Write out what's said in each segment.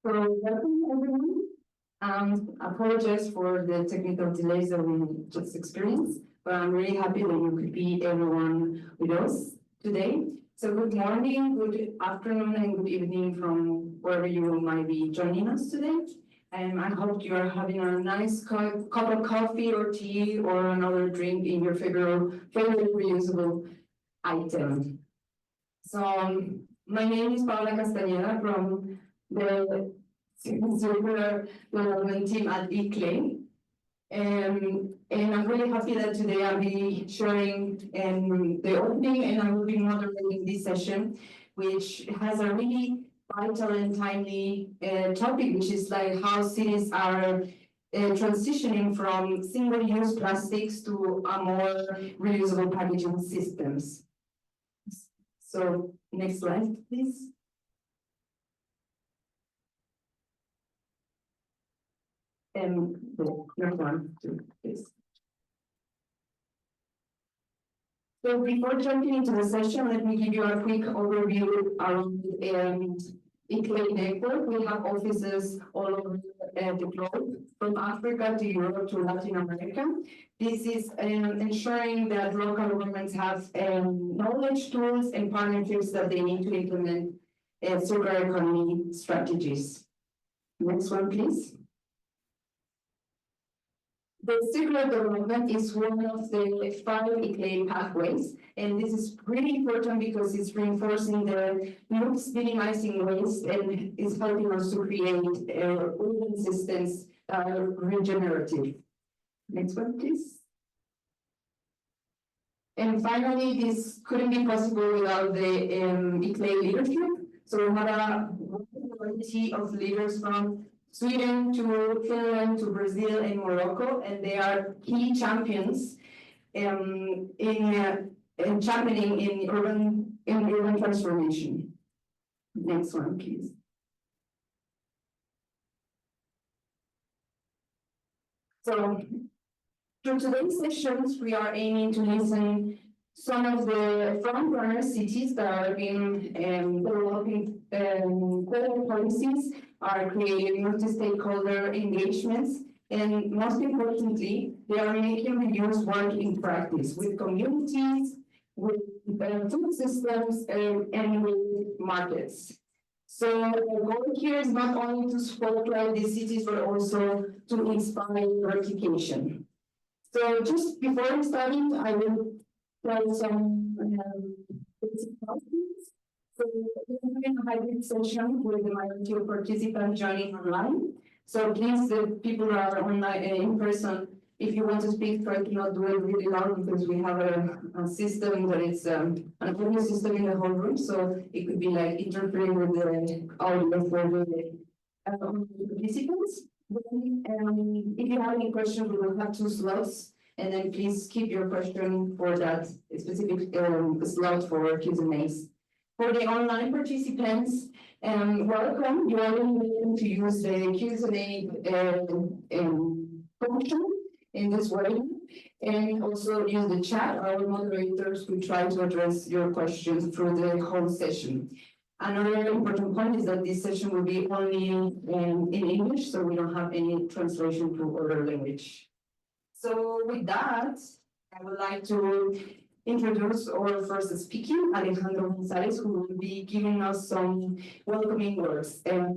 So welcome everyone. Apologize for the technical delays that we just experienced, but I'm really happy that you could be everyone with us today. So good morning, good afternoon, and good evening from wherever you might be joining us today. And I hope you are having a nice cup of coffee or tea or another drink in your favorite reusable item. So my name is Paula Castañeda from the circular development team at eClay. And I'm really happy that today I'll be sharing the opening and I will be moderating this session, which has a really vital and timely topic, which is like how cities are transitioning from single-use plastics to a more reusable packaging systems. So next slide, please. And the next one, too, please. So before jumping into the session, let me give you a quick overview around eClay network. We have offices all over the globe, from Africa to Europe to Latin America. This is ensuring that local governments have knowledge, tools, and partnerships that they need to implement circular economy strategies. Next one, please. The circular development is one of the 5 eClay pathways, and this is really important because it's reinforcing the loops, minimizing waste, and is helping us to create urban systems that are regenerative. Next one, please. And finally, this couldn't be possible without the eClay leadership. So we have a variety of leaders from Sweden to Finland to Brazil and Morocco, and they are key champions in championing in urban transformation. Next one, please. So through today's sessions, we are aiming to listen some of the front-runner cities that are being developing better policies, are creating multi-stakeholder engagements, and most importantly, they are making reuse work in practice with communities, with food systems, and with markets. So the goal here is not only to spotlight these cities, but also to inspire replication. So just before starting, I will tell some basic questions. So we're doing a hybrid session with the majority of participants joining online. So please, the people who are online in person, if you want to speak, try to not do it really loud because we have a system that is an audio system in the whole room. So it could be like interfering with the audio for the participants. If you have any questions, we will have 2 slots. And then please keep your question for that specific slot for Q&As. For the online participants, welcome. You are welcome to use the Q&A function in this webinar, and also use the chat. Our moderators will try to address your questions through the whole session. Another important point is that this session will be only in English, so we don't have any translation to other language. So with that, I would like to introduce our first speaker, Alejandro González, who will be giving us some welcoming words. A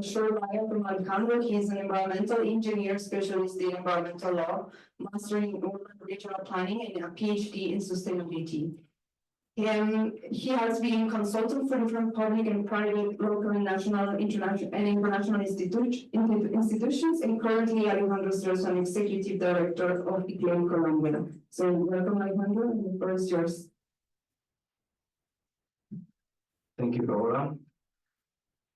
short bio from Alejandro. He is an environmental engineer, specialist in environmental law, master in urban regional planning, and a PhD in sustainability. He has been consultant for different public and private, local, national, international, and international institutions, and currently Alejandro serves as executive director of eClay Colombia. So welcome, Alejandro, and the floor is yours. Thank you, Paula.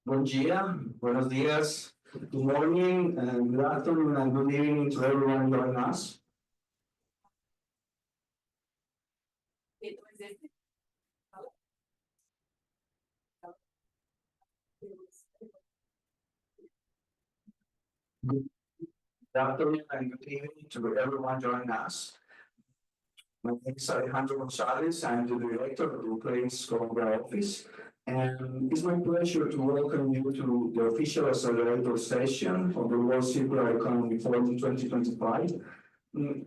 Buen dia, buenos dias, good morning, and good afternoon, and good evening to everyone joining us. Good afternoon and good evening to everyone joining us. My name is Alejandro González. I'm the director of the eClay Colombia office. And it's my pleasure to welcome you to the official accelerator session of the World Circular Economy Forum 2025.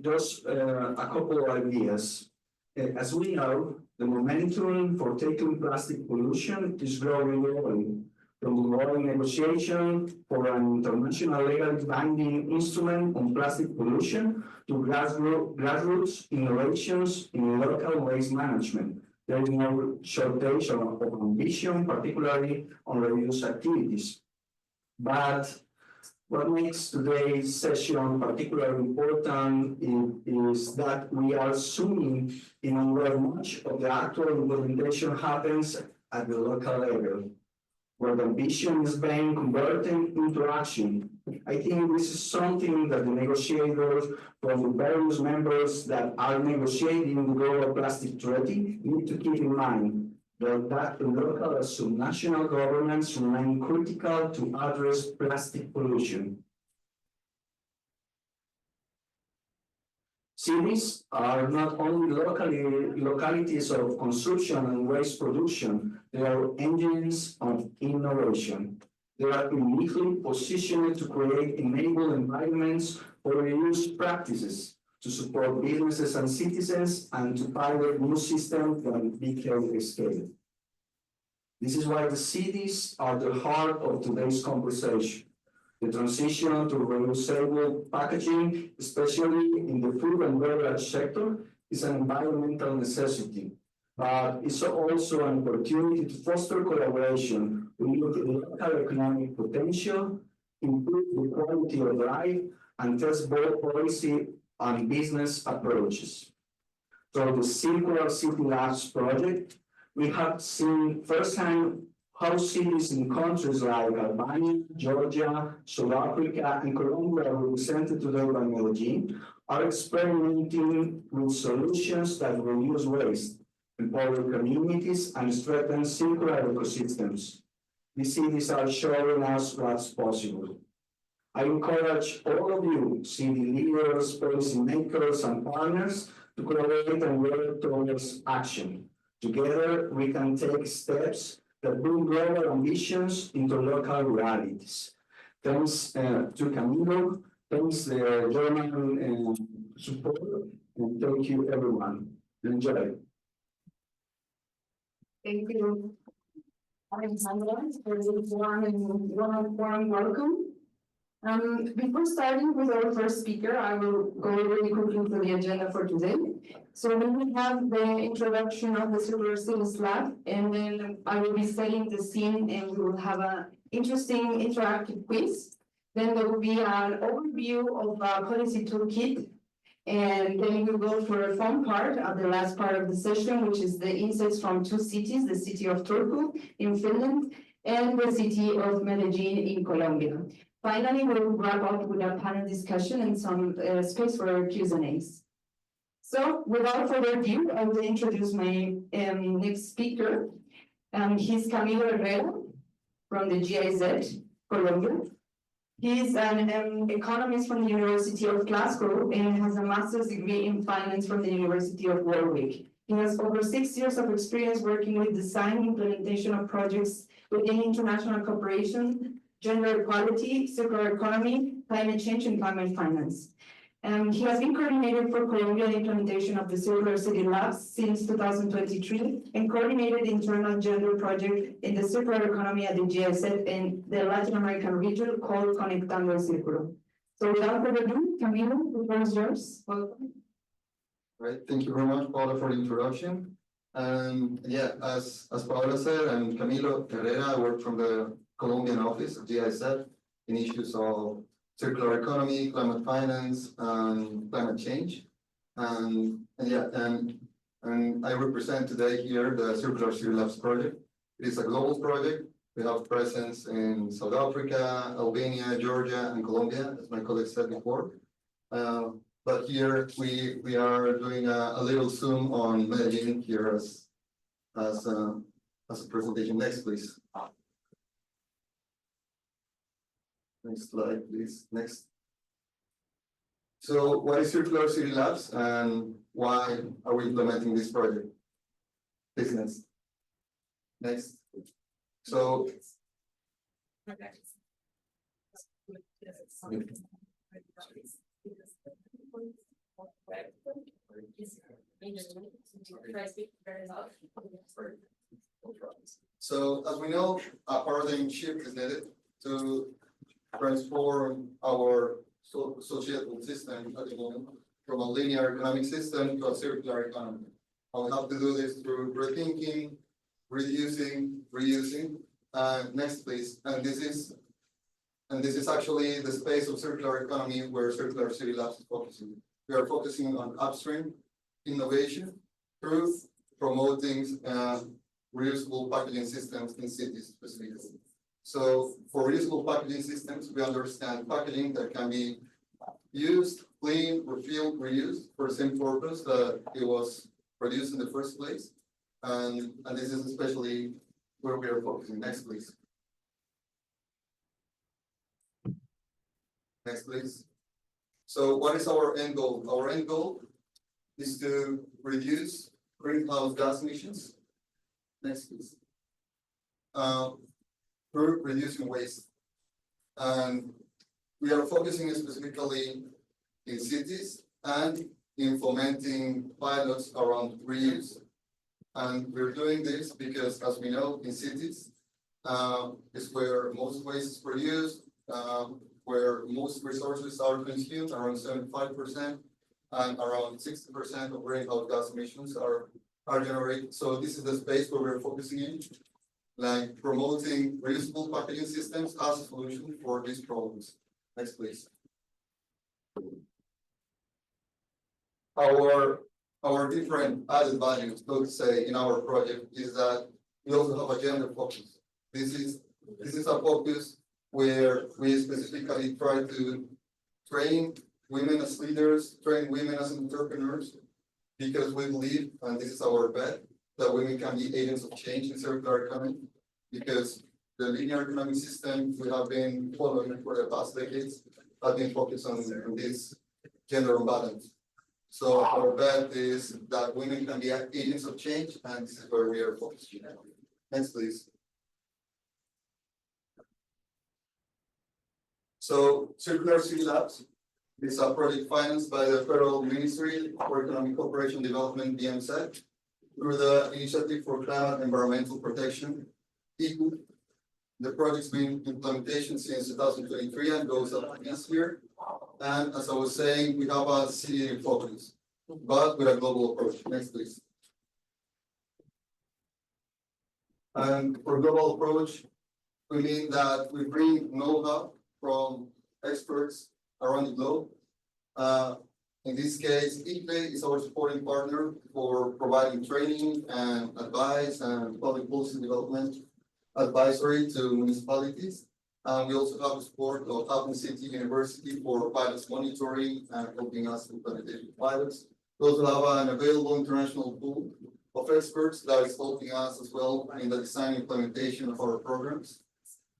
Just a couple of ideas. As we know, the momentum for tackling plastic pollution is growing globally. From the growing negotiation for an international legally binding instrument on plastic pollution to grassroots innovations in local waste management. There is no shortage of ambition, particularly on reuse activities. But what makes today's session particularly important is that we are assuming where much of the actual implementation happens at the local level, where the ambition is being converted into action. I think this is something that the negotiators from the various members that are negotiating the global plastic treaty need to keep in mind, that local and subnational governments remain critical to address plastic pollution. Cities are not only localities of consumption and waste production, they are engines of innovation. They are uniquely positioned to create enabled environments for reuse practices, to support businesses and citizens, and to pilot new systems on big scale. This is why the cities are the heart of today's conversation. The transition to reusable packaging, especially in the food and beverage sector, is an environmental necessity, but it's also an opportunity to foster collaboration, promote local economic potential, improve the quality of life, and test both policy and business approaches. Through the Circular City Labs project, we have seen firsthand how cities in countries like Albania, Georgia, South Africa, and Colombia, represented today by Medellin, are experimenting with solutions that reduce waste, empower communities, and strengthen circular ecosystems. These cities are showing us what's possible. I encourage all of you, city leaders, policymakers, and partners, to collaborate and work towards action. Together, we can take steps that bring global ambitions into local realities. Thanks to Camilo, thanks the German support, and thank you everyone. Enjoy. Thank you, Alexandra, for this warm welcome. Before starting with our first speaker, I will go really quickly through the agenda for today. So then we have the introduction of the Circular Cities Lab, and then I will be setting the scene, and we will have an interesting interactive quiz. Then there will be an overview of our policy toolkit, and then we'll go for a fun part of the last part of the session, which is the insights from two cities, the city of Turku in Finland and the city of Medellin in Colombia. Finally, we'll wrap up with a panel discussion and some space for Q&As. So, without further ado, I will introduce my next speaker. He's Camilo Herrera from the GIZ, Colombia. He's an economist from the University of Glasgow and has a master's degree in finance from the University of Warwick. He has over 6 years of experience working with design and implementation of projects within international cooperation, gender equality, circular economy, climate change, and climate finance. He has been coordinated for Colombia the implementation of the Circular City Labs since 2023 and coordinated the internal gender project in the circular economy at the GIZ in the Latin American region called Conectando el Círculo. So without further ado, Camilo, the floor is yours. Welcome. Right, thank you very much, Paula, for the introduction. Yeah, as Paula said, I'm Camilo Herrera. I work from the Colombian office of GIZ in issues of circular economy, climate finance, and climate change. And I represent today here the Circular City Labs project. It is a global project. We have presence in South Africa, Albania, Georgia, and Colombia, as my colleague said before. But here we are doing a little zoom on Medellin here as a presentation. Next, please. Next slide, please. Next. So what is Circular City Labs and why are we implementing this project? Please, next. Next. So as we know, a paradigm shift is needed to transform our societal system at the moment from a linear economic system to a circular economy. And we have to do this through rethinking, reducing, reusing. Next, please. And this is actually the space of circular economy where Circular City Labs is focusing. We are focusing on upstream innovation through promoting reusable packaging systems in cities specifically. So for reusable packaging systems, we understand packaging that can be used, cleaned, refilled, reused for the same purpose that it was produced in the first place. And this is especially where we are focusing. Next, please. Next, please. So what is our end goal? Our end goal is to reduce greenhouse gas emissions. Next, please. Through reducing waste. And we are focusing specifically in cities and implementing pilots around reuse. And we're doing this because, as we know, in cities is where most waste is produced, where most resources are consumed, around 75%, and around 60% of greenhouse gas emissions are generated. So this is the space where we're focusing in, like promoting reusable packaging systems as a solution for these problems. Next, please. Our different added values, so to say, in our project is that we also have a gender focus. This is a focus where we specifically try to train women as leaders, train women as entrepreneurs, because we believe, and this is our bet, that women can be agents of change in circular economy, because the linear economic system we have been following for the past decades has been focused on this gender imbalance. So our bet is that women can be agents of change, and this is where we are focusing. Next, please. So Circular City Labs is a project financed by the Federal Ministry for Economic Cooperation Development, BMSEC, through the Initiative for Climate Environmental Protection, ECO. The project's been in implementation since 2023 and goes up this year. And as I was saying, we have a city focus, but with a global approach. Next, please. And for global approach, we mean that we bring know-how from experts around the globe. In this case, ICLE is our supporting partner for providing training and advice and public policy development advisory to municipalities. We also have the support of Happen City University for pilots monitoring and helping us implementation pilots. We also have an available international pool of experts that is helping us as well in the design and implementation of our programs.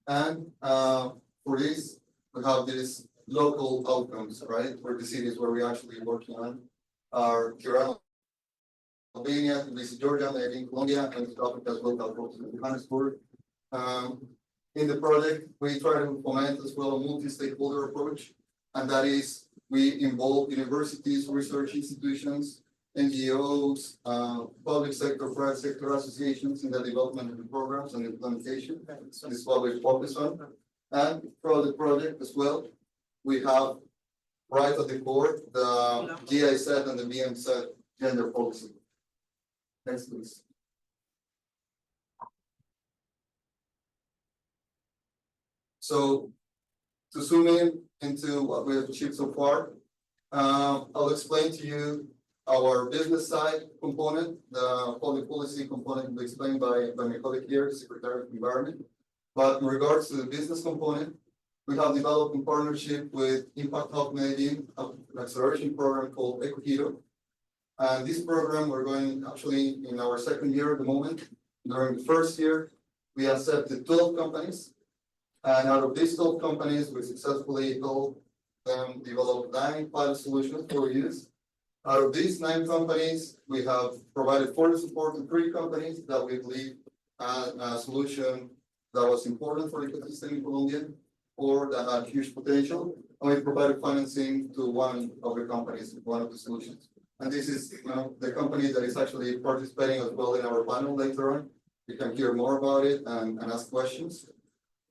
And for this, we have these local outcomes, right? For the cities where we're actually working on are Tirana, Albania, Tbilisi, Georgia, in Colombia, and South Africa as well, in Johannesburg. In the project, we try to implement as well a multi-stakeholder approach, and that is we involve universities, research institutions, NGOs, public sector, private sector associations in the development of the programs and implementation. This is what we focus on. And for the project as well, we have right at the core the GIZ and the BMZ gender policy. Next, please. So to zoom in into what we have achieved so far, I'll explain to you our business side component. The public policy component will be explained by my colleague here, Secretary of Environment. But in regards to the business component, we have developed in partnership with Impact Hub Medellin, an acceleration program called EcoHero. And this program, we're going actually in our second year at the moment. During the first year, we accepted 12 companies. And out of these 12 companies, we successfully helped them develop 9 pilot solutions for use. Out of these 9 companies, we have provided further support to 3 companies that we believe a solution that was important for the ecosystem in Colombia or that had huge potential. And we provided financing to one of the companies, one of the solutions. And this is the company that is actually participating as well in our panel later on. You can hear more about it and ask questions.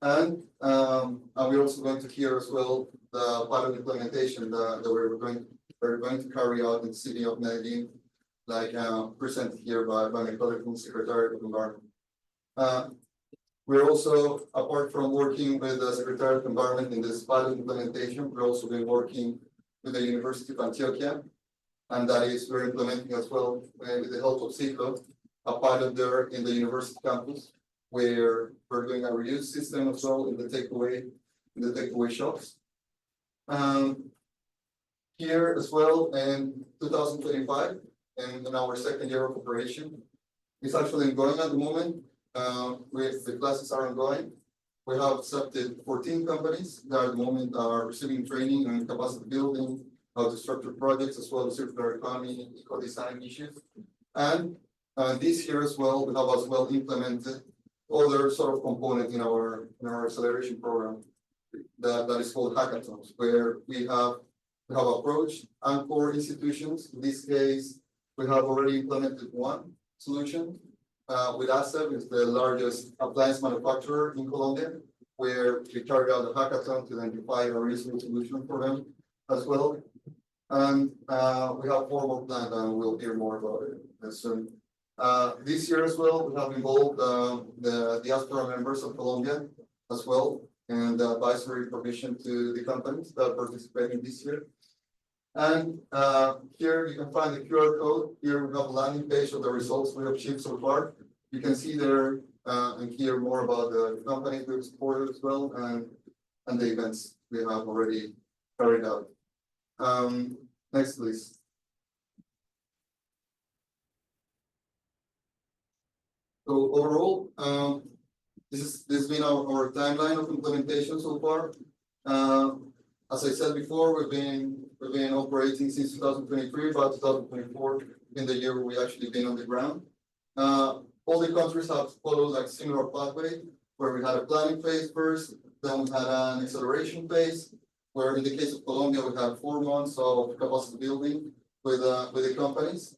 And we're also going to hear as well the pilot implementation that we're going to carry out in the city of Medellin, like presented here by my colleague from Secretariat of Environment. We're also, apart from working with the Secretariat of Environment in this pilot implementation, we're also been working with the University of Antioquia, and that is we're implementing as well with the help of Ciclo, a pilot there in the university campus, where we're doing a reuse system as well in the takeaway shops. Here as well in 2025, and in our second year of operation, it's actually ongoing at the moment. With the classes are ongoing. We have accepted 14 companies that at the moment are receiving training on capacity building, how to structure projects, as well as circular economy, eco-design issues. And this year as well, we have as well implemented other sort of component in our acceleration program that is called hackathons, where we have approached anchor institutions. In this case, we have already implemented one solution. With ASEP, is the largest appliance manufacturer in Colombia, where we carried out a hackathon to identify a reasonable solution for them as well. And we have 4 more planned, and we'll hear more about it soon. This year as well, we have involved the diaspora members of Colombia as well, and the advisory provision to the companies that are participating this year. And here you can find the QR code. Here we have a landing page of the results we have achieved so far. You can see there and hear more about the companies we've supported as well, and the events we have already carried out. Next, please. So overall, this has been our timeline of implementation so far. As I said before, we've been operating since 2023, about 2024, in the year where we actually been on the ground. All the countries have followed like similar pathway, where we had a planning phase first, then we had an acceleration phase, where in the case of Colombia, we had 4 months of capacity building with the companies.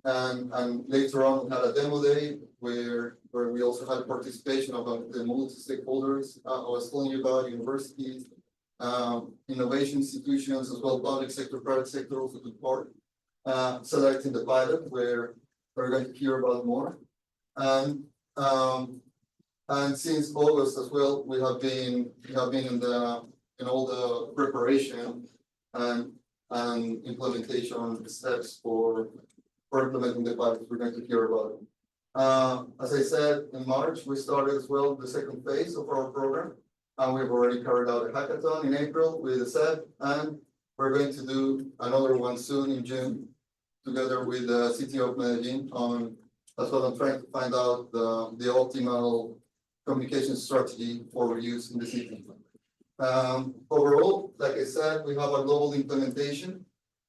And later on, we had a demo day where we also had participation of the multi-stakeholders. I was telling you about universities, innovation institutions, as well public sector, private sector also took part, selecting the pilot where we're going to hear about more. And since August as well, we have been in all the preparation and implementation steps for implementing the pilot. We're going to hear about it. As I said, in March, we started as well the second phase of our program. And we've already carried out a hackathon in April with the SEP, and we're going to do another one soon in June, together with the city of Medellin as well. I'm trying to find out the optimal communication strategy for reuse in the city. Overall, like I said, we have a global implementation.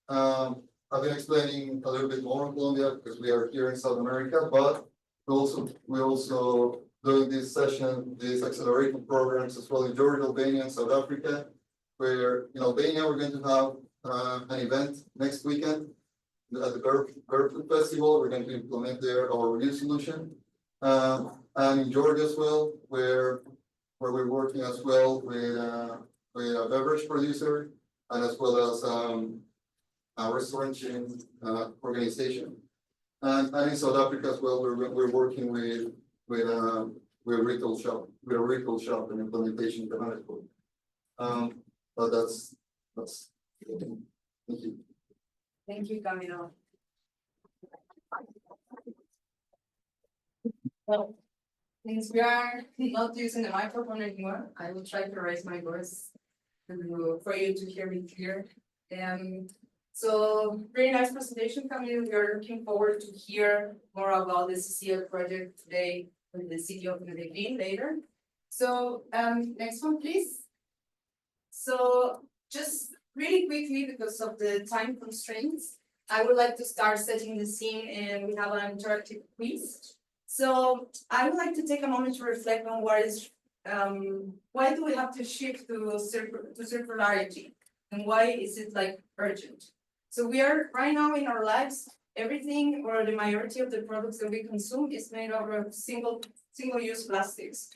I've been explaining a little bit more on Colombia because we are here in South America, but we also doing this session, these acceleration programs as well in Georgia, Albania, and South Africa, where in Albania we're going to have an event next weekend at the Beverage Festival. We're going to implement there our reuse solution, and in Georgia as well, where we're working as well with a beverage producer and as well as a restaurant chain organization, and in South Africa as well, we're working with a retail shop and implementation of the management. But that's thank you. Thank you, Camilo. Well, since we are not using the microphone anymore, I will try to raise my voice for you to hear me clear. So very nice presentation, Camilo. We are looking forward to hear more about the CCL project today with the city of Medellin later. So next one, please. So just really quickly, because of the time constraints, I would like to start setting the scene, and we have an interactive quiz. So I would like to take a moment to reflect on what is, why do we have to shift to circularity? And why is it like urgent? So we are right now in our lives, everything or the majority of the products that we consume is made out of single-use plastics.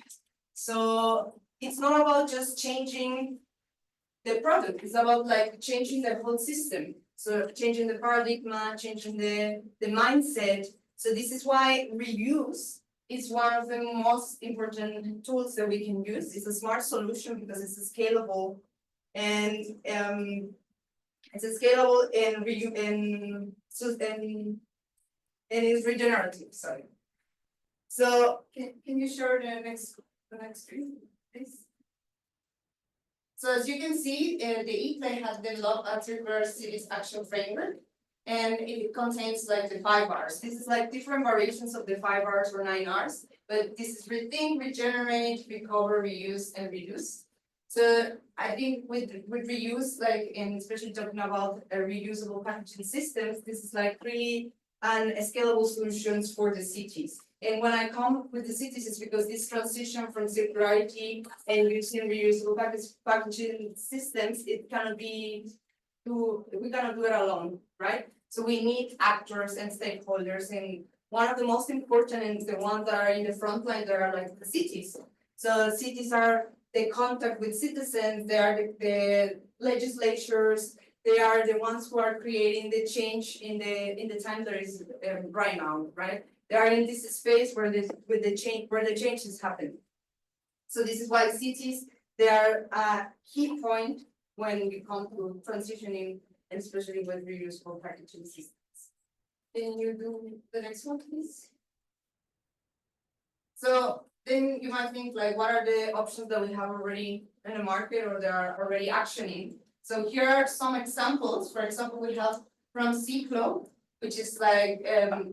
So it's not about just changing the product, it's about like changing the whole system. So changing the paradigm, changing the mindset. So this is why reuse is one of the most important tools that we can use. It's a smart solution because it's scalable and it's scalable and it's regenerative. Sorry. So can you share the next screen, please? So as you can see, the E-Play has developed a circular cities action framework, and it contains like the 5 Rs. This is like different variations of the 5 Rs or 9 Rs, but this is rethink, regenerate, recover, reuse, and reduce. So I think with reuse, like, and especially talking about reusable packaging systems, this is like really an scalable solutions for the cities. And when I come with the cities, it's because this transition from circularity and using reusable packaging systems, it cannot be we cannot do it alone, right? So we need actors and stakeholders, and one of the most important and the ones that are in the front line, they are like the cities. So cities are the contact with citizens, they are the legislatures, they are the ones who are creating the change in the time that is right now, right? They are in this space where the change is happening. So this is why cities, they are a key point when we come to transitioning, and especially with reusable packaging systems. Can you do the next one, please? So then you might think like, what are the options that we have already in the market or they are already actioning? So here are some examples. For example, we have from Ciclo, which is like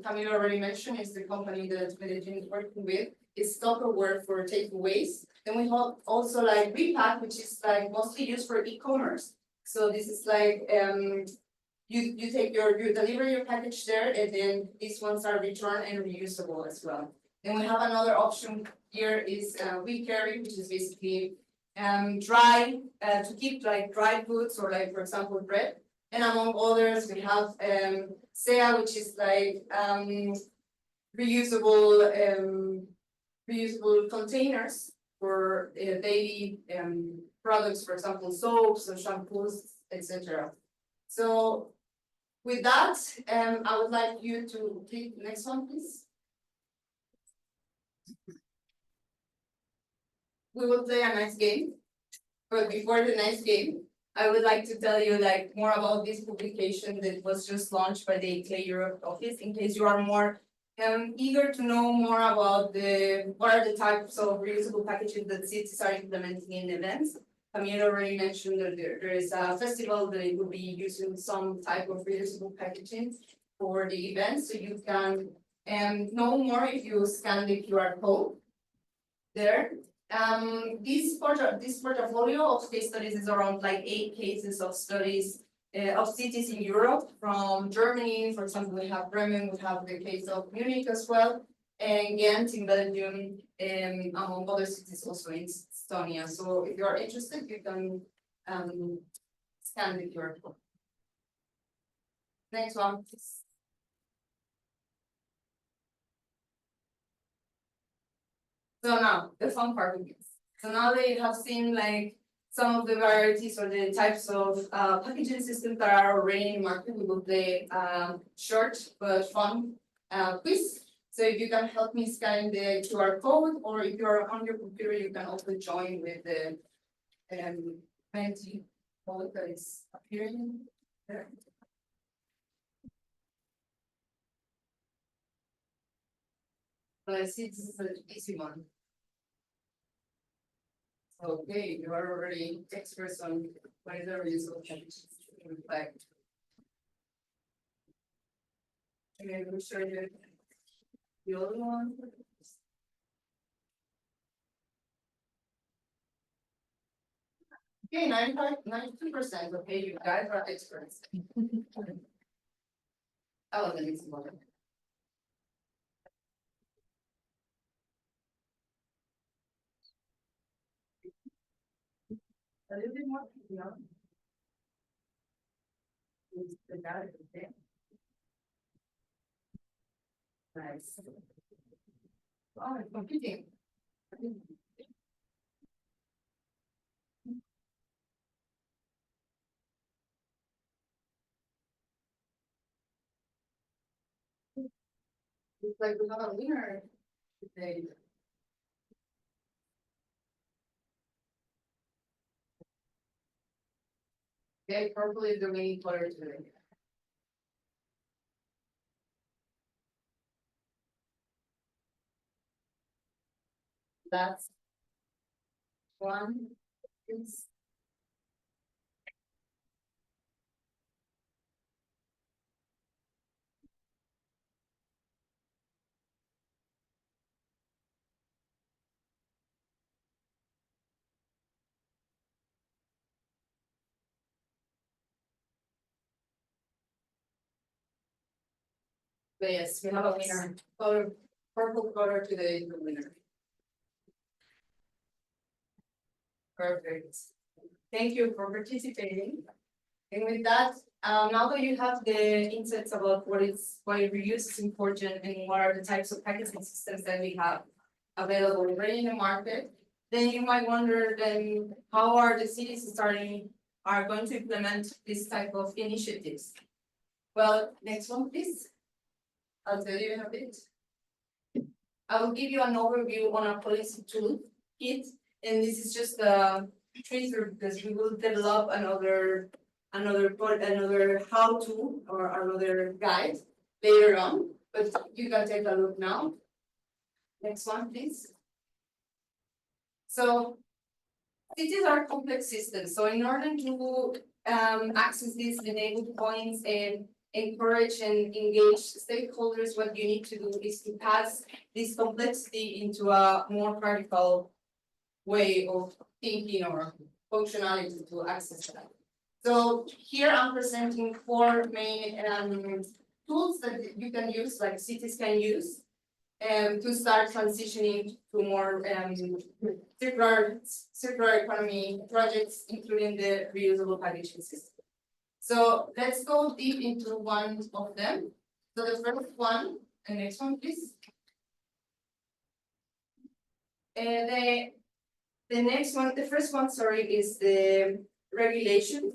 Camilo already mentioned, is the company that Medellin is working with. It's Tupperware for takeaways. Then we have also like Repack, which is like mostly used for e-commerce. So this is like you take you deliver your package there, and then these ones are returned and reusable as well. Then we have another option here is We Carry, which is basically dry to keep like dry goods or like for example bread. And among others, we have SEA, which is like reusable containers for daily products, for example, soaps or shampoos, etc. So with that, I would like you to click the next one, please. We will play a nice game, but before the nice game, I would like to tell you like more about this publication that was just launched by the Clay Europe office, in case you are more eager to know more about what are the types of reusable packaging that cities are implementing in events. Camille already mentioned that there is a festival that it will be using some type of reusable packaging for the event, so you can know more if you scan the QR code there. This portfolio of case studies is around like 8 cases of studies of cities in Europe, from Germany, for example, we have Bremen, we have the case of Munich as well, and Ghent in Belgium, among other cities also in Estonia. So if you are interested, you can scan the QR code. Next one, please. So now, the fun part begins. So now that you have seen like some of the varieties or the types of packaging systems that are already in the market, we will play short but fun quiz. So if you can help me scan the QR code, or if you're on your computer, you can also join with the Menti code that is appearing there. But I see this is an easy one. Okay, you are already experts on whether it is okay to reflect. Okay, we'll show you the other one. Okay, 92%. Okay, you guys are experts. Oh, then it's more. A little bit more, you know. The data is there. Nice. Oh, it's computing. It's like we have a winner today. Okay, purple is the winning color today. That's one. Is but yes, we have a winner. Color, purple color today is the winner. Perfect. Thank you for participating. And with that, now that you have the insights about why reuse is important and what are the types of packaging systems that we have available already in the market, then you might wonder then how are the cities are going to implement this type of initiatives? Well, next one, please. I'll tell you in a bit. I will give you an overview on a policy tool kit, and this is just a tracer because we will develop another how to or another guide later on, but you can take a look now. Next one, please. So cities are complex systems. So in order to access these enabled points and encourage and engage stakeholders, what you need to do is to pass this complexity into a more practical way of thinking or functionality to access that. So here I'm presenting 4 main tools that you can use, like cities can use, to start transitioning to more circular economy projects, including the reusable packaging system. So let's go deep into one of them. So the first one, the next one, please. And the first one, sorry, is the regulation.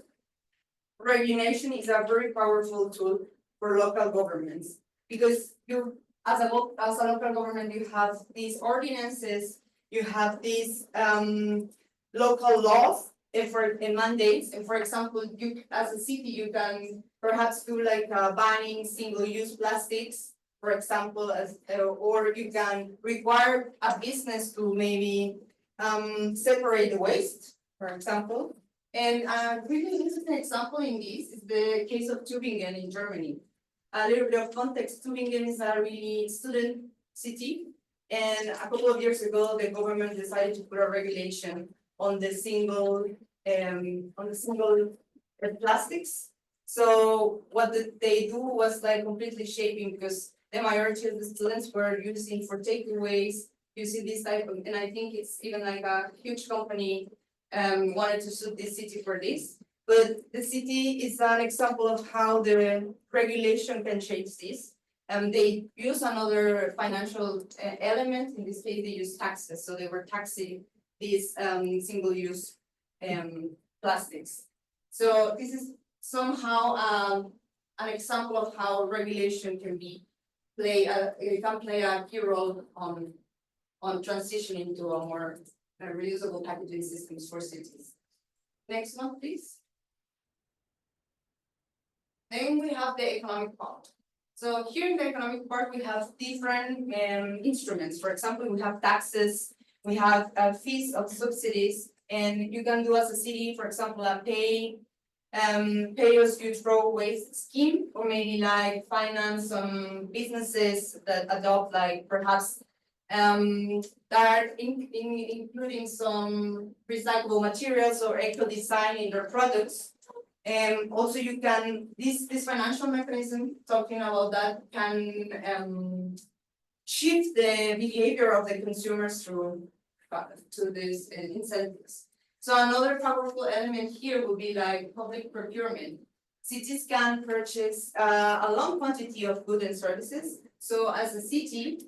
Regulation is a very powerful tool for local governments because you, as a local government, you have these ordinances, you have these local laws and mandates. And for example, you as a city, you can perhaps do like banning single-use plastics, for example, or you can require a business to maybe separate the waste, for example. And a really interesting example in this is the case of Tübingen in Germany. A little bit of context, Tübingen is a really student city. And a couple of years ago, the government decided to put a regulation on the single plastics. So what they do was like completely shaping because the majority of the students were using for takeaways, using this type of, and I think it's even like a huge company wanted to sue this city for this. But the city is an example of how the regulation can change this. They use another financial element. In this case, they use taxes. So they were taxing these single-use plastics. So this is somehow an example of how regulation can play a key role on transitioning to a more reusable packaging systems for cities. Next one, please. Then we have the economic part. So here in the economic part, we have different instruments. For example, we have taxes, we have fees of subsidies, and you can do as a city, for example, a pay as you throw waste scheme, or maybe like finance some businesses that adopt like perhaps that including some recyclable materials or eco design in their products. And also you can, this financial mechanism talking about that can shift the behavior of the consumers through to these incentives. So another powerful element here would be like public procurement. Cities can purchase a long quantity of goods and services. So as a city,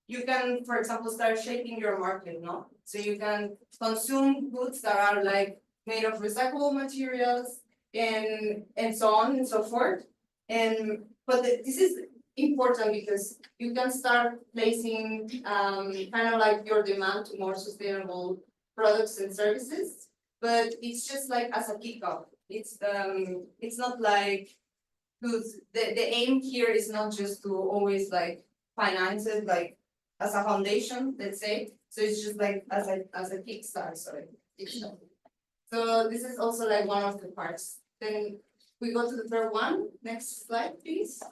you can, for example, start shaping your market, no? So you can consume goods that are like made of recyclable materials and so on and so forth. But this is important because you can start placing kind of like your demand to more sustainable products and services, but it's just like as a kickoff. It's not like the aim here is not just to always like finance it like as a foundation, let's say. So it's just like as a kickstart, sorry. Kickstart. So this is also like one of the parts. Then we go to the third one. Next slide, please.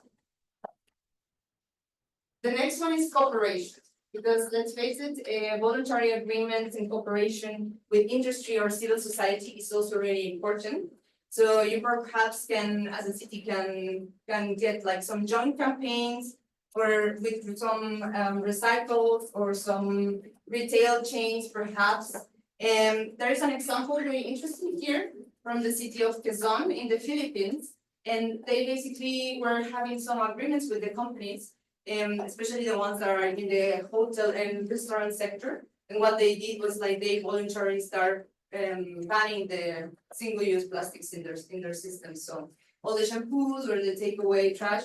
The next one is cooperation, because let's face it, voluntary agreements and cooperation with industry or civil society is also really important. So you perhaps can, as a city, can get like some joint campaigns or with some recycles or some retail chains, perhaps. And there is an example very interesting here from the city of Quezon in the Philippines. And they basically were having some agreements with the companies, especially the ones that are in the hotel and restaurant sector. And what they did was like they voluntarily start banning the single-use plastics in their system. So all the shampoos or the takeaway trash.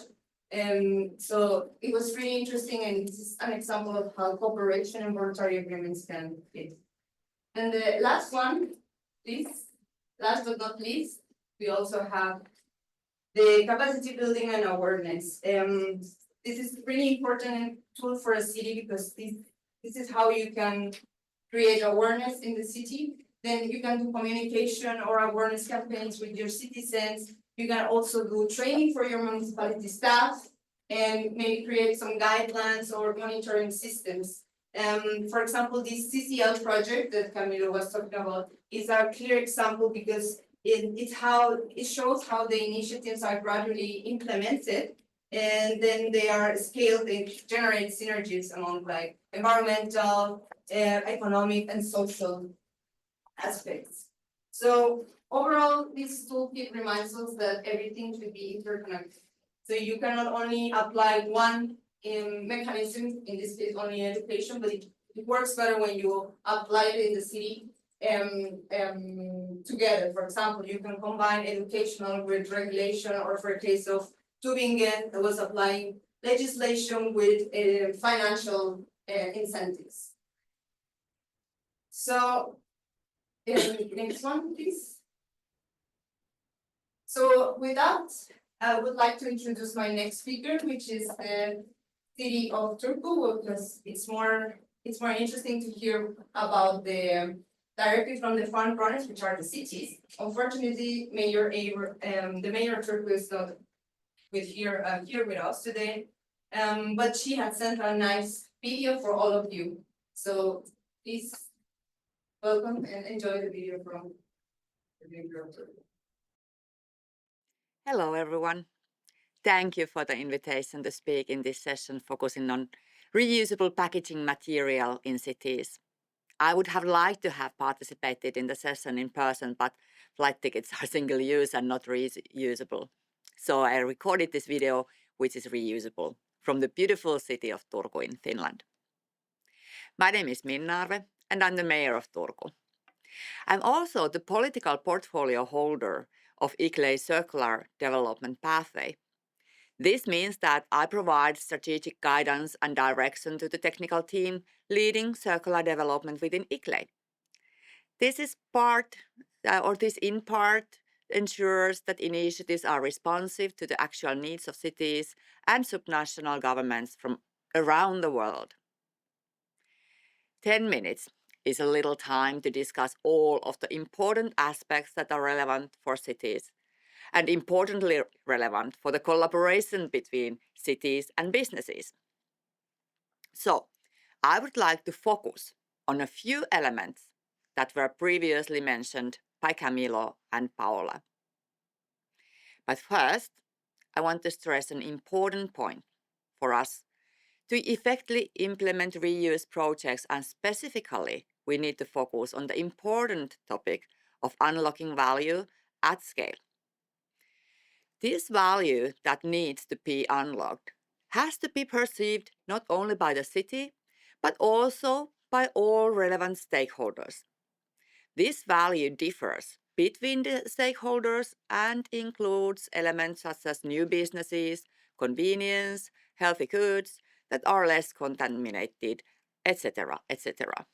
So it was really interesting, and this is an example of how cooperation and voluntary agreements can fit. And the last one, please, last but not least, we also have the capacity building and awareness. This is really important tool for a city because this is how you can create awareness in the city. Then you can do communication or awareness campaigns with your citizens. You can also do training for your municipality staff and maybe create some guidelines or monitoring systems. For example, this CCL project that Camilo was talking about is a clear example because it shows how the initiatives are gradually implemented, and then they are scaled and generate synergies among like environmental, economic, and social aspects. So overall, this toolkit reminds us that everything should be interconnected. So you cannot only apply one mechanism, in this case only education, but it works better when you apply it in the city together. For example, you can combine educational with regulation, or for a case of Tübingen, that was applying legislation with financial incentives. So, next one, please. So with that, I would like to introduce my next speaker, which is the city of Turku, because it's more interesting to hear about the directly from the front runners, which are the cities. Unfortunately, the mayor of Turku is not here with us today, but she had sent a nice video for all of you. So please welcome and enjoy the video from the mayor of Turku. Hello, everyone. Thank you for the invitation to speak in this session focusing on reusable packaging material in cities. I would have liked to have participated in the session in person, but flight tickets are single use and not reusable. So I recorded this video, which is reusable, from the beautiful city of Turku in Finland. My name is Minna Arve, and I'm the mayor of Turku. I'm also the political portfolio holder of ICLEI's Circular Development Pathway. This means that I provide strategic guidance and direction to the technical team leading circular development within ICLEI. This in part ensures that initiatives are responsive to the actual needs of cities and subnational governments from around the world. 10 minutes is a little time to discuss all of the important aspects that are relevant for cities, and importantly relevant for the collaboration between cities and businesses. So, I would like to focus on a few elements that were previously mentioned by Camilo and Paola. But first, I want to stress an important point for us to effectively implement reuse projects and specifically we need to focus on the important topic of unlocking value at scale. This value that needs to be unlocked has to be perceived not only by the city, but also by all relevant stakeholders. This value differs between the stakeholders and includes elements such as new businesses, convenience, healthy goods that are less contaminated, etc., etc.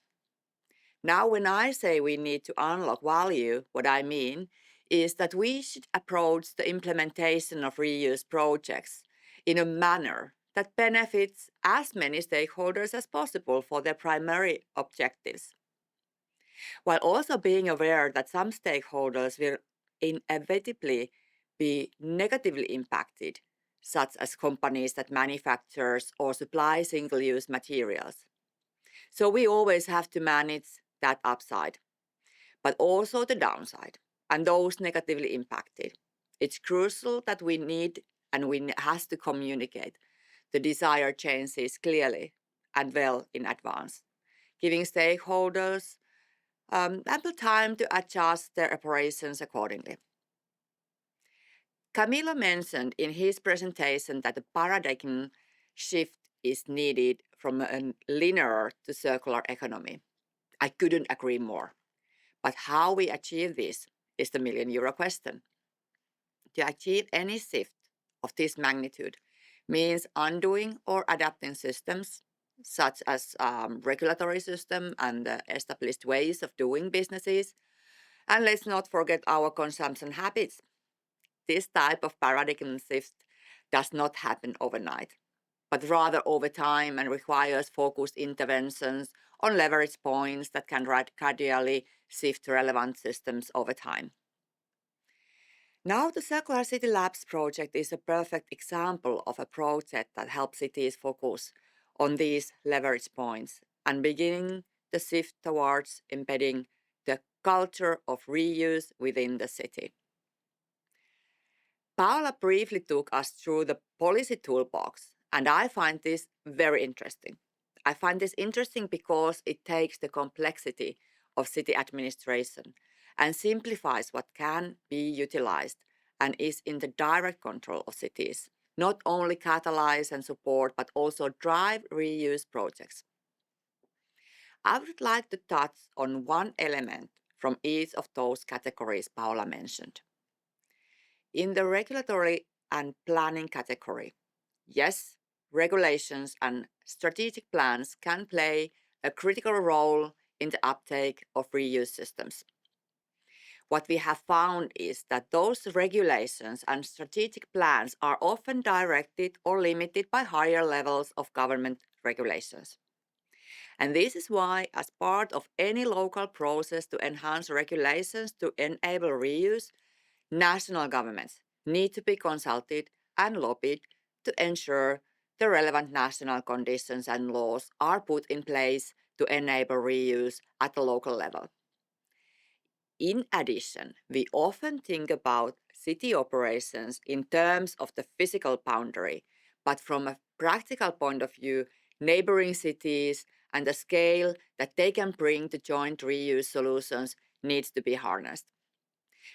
Now, when I say we need to unlock value, what I mean is that we should approach the implementation of reuse projects in a manner that benefits as many stakeholders as possible for their primary objectives, while also being aware that some stakeholders will inevitably be negatively impacted, such as companies that manufacture or supply single-use materials. So we always have to manage that upside, but also the downside and those negatively impacted. It's crucial that we need and we has to communicate the desired changes clearly and well in advance, giving stakeholders ample time to adjust their operations accordingly. Camilo mentioned in his presentation that a paradigm shift is needed from a linear to circular economy. I couldn't agree more. But how we achieve this is the million-euro question. To achieve any shift of this magnitude means undoing or adapting systems, such as regulatory system and established ways of doing businesses. And let's not forget our consumption habits. This type of paradigm shift does not happen overnight, but rather over time and requires focused interventions on leverage points that can gradually shift relevant systems over time. Now, the Circular City Labs project is a perfect example of a project that helps cities focus on these leverage points and beginning the shift towards embedding the culture of reuse within the city. Paula briefly took us through the policy toolbox, and I find this very interesting. I find this interesting because it takes the complexity of city administration and simplifies what can be utilized and is in the direct control of cities, not only catalyze and support, but also drive reuse projects. I would like to touch on one element from each of those categories Paula mentioned. In the regulatory and planning category, yes, regulations and strategic plans can play a critical role in the uptake of reuse systems. What we have found is that those regulations and strategic plans are often directed or limited by higher levels of government regulations. And this is why, as part of any local process to enhance regulations to enable reuse, national governments need to be consulted and lobbied to ensure the relevant national conditions and laws are put in place to enable reuse at the local level. In addition, we often think about city operations in terms of the physical boundary, but from a practical point of view, neighboring cities and the scale that they can bring to joint reuse solutions needs to be harnessed.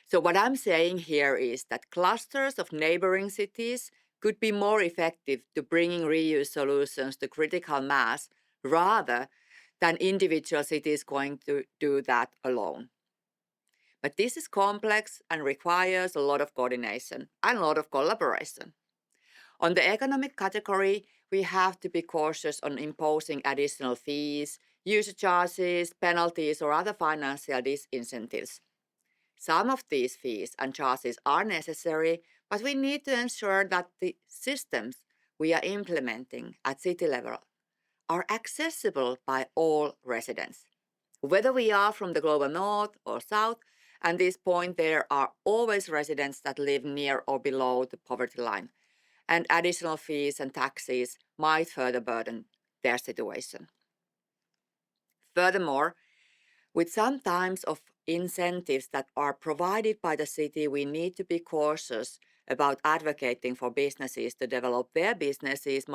So what I'm saying here is that clusters of neighboring cities could be more effective to bringing reuse solutions to critical mass rather than individual cities going to do that alone. But this is complex and requires a lot of coordination and a lot of collaboration. On the economic category, we have to be cautious on imposing additional fees, user charges, penalties, or other financial disincentives. Some of these fees and charges are necessary, but we need to ensure that the systems we are implementing at city level are accessible by all residents. Whether we are from the global north or south, at this point there are always residents that live near or below the poverty line, and additional fees and taxes might further burden their situation. Furthermore, with some types of incentives that are provided by the city, we need to be cautious about advocating for businesses to develop their business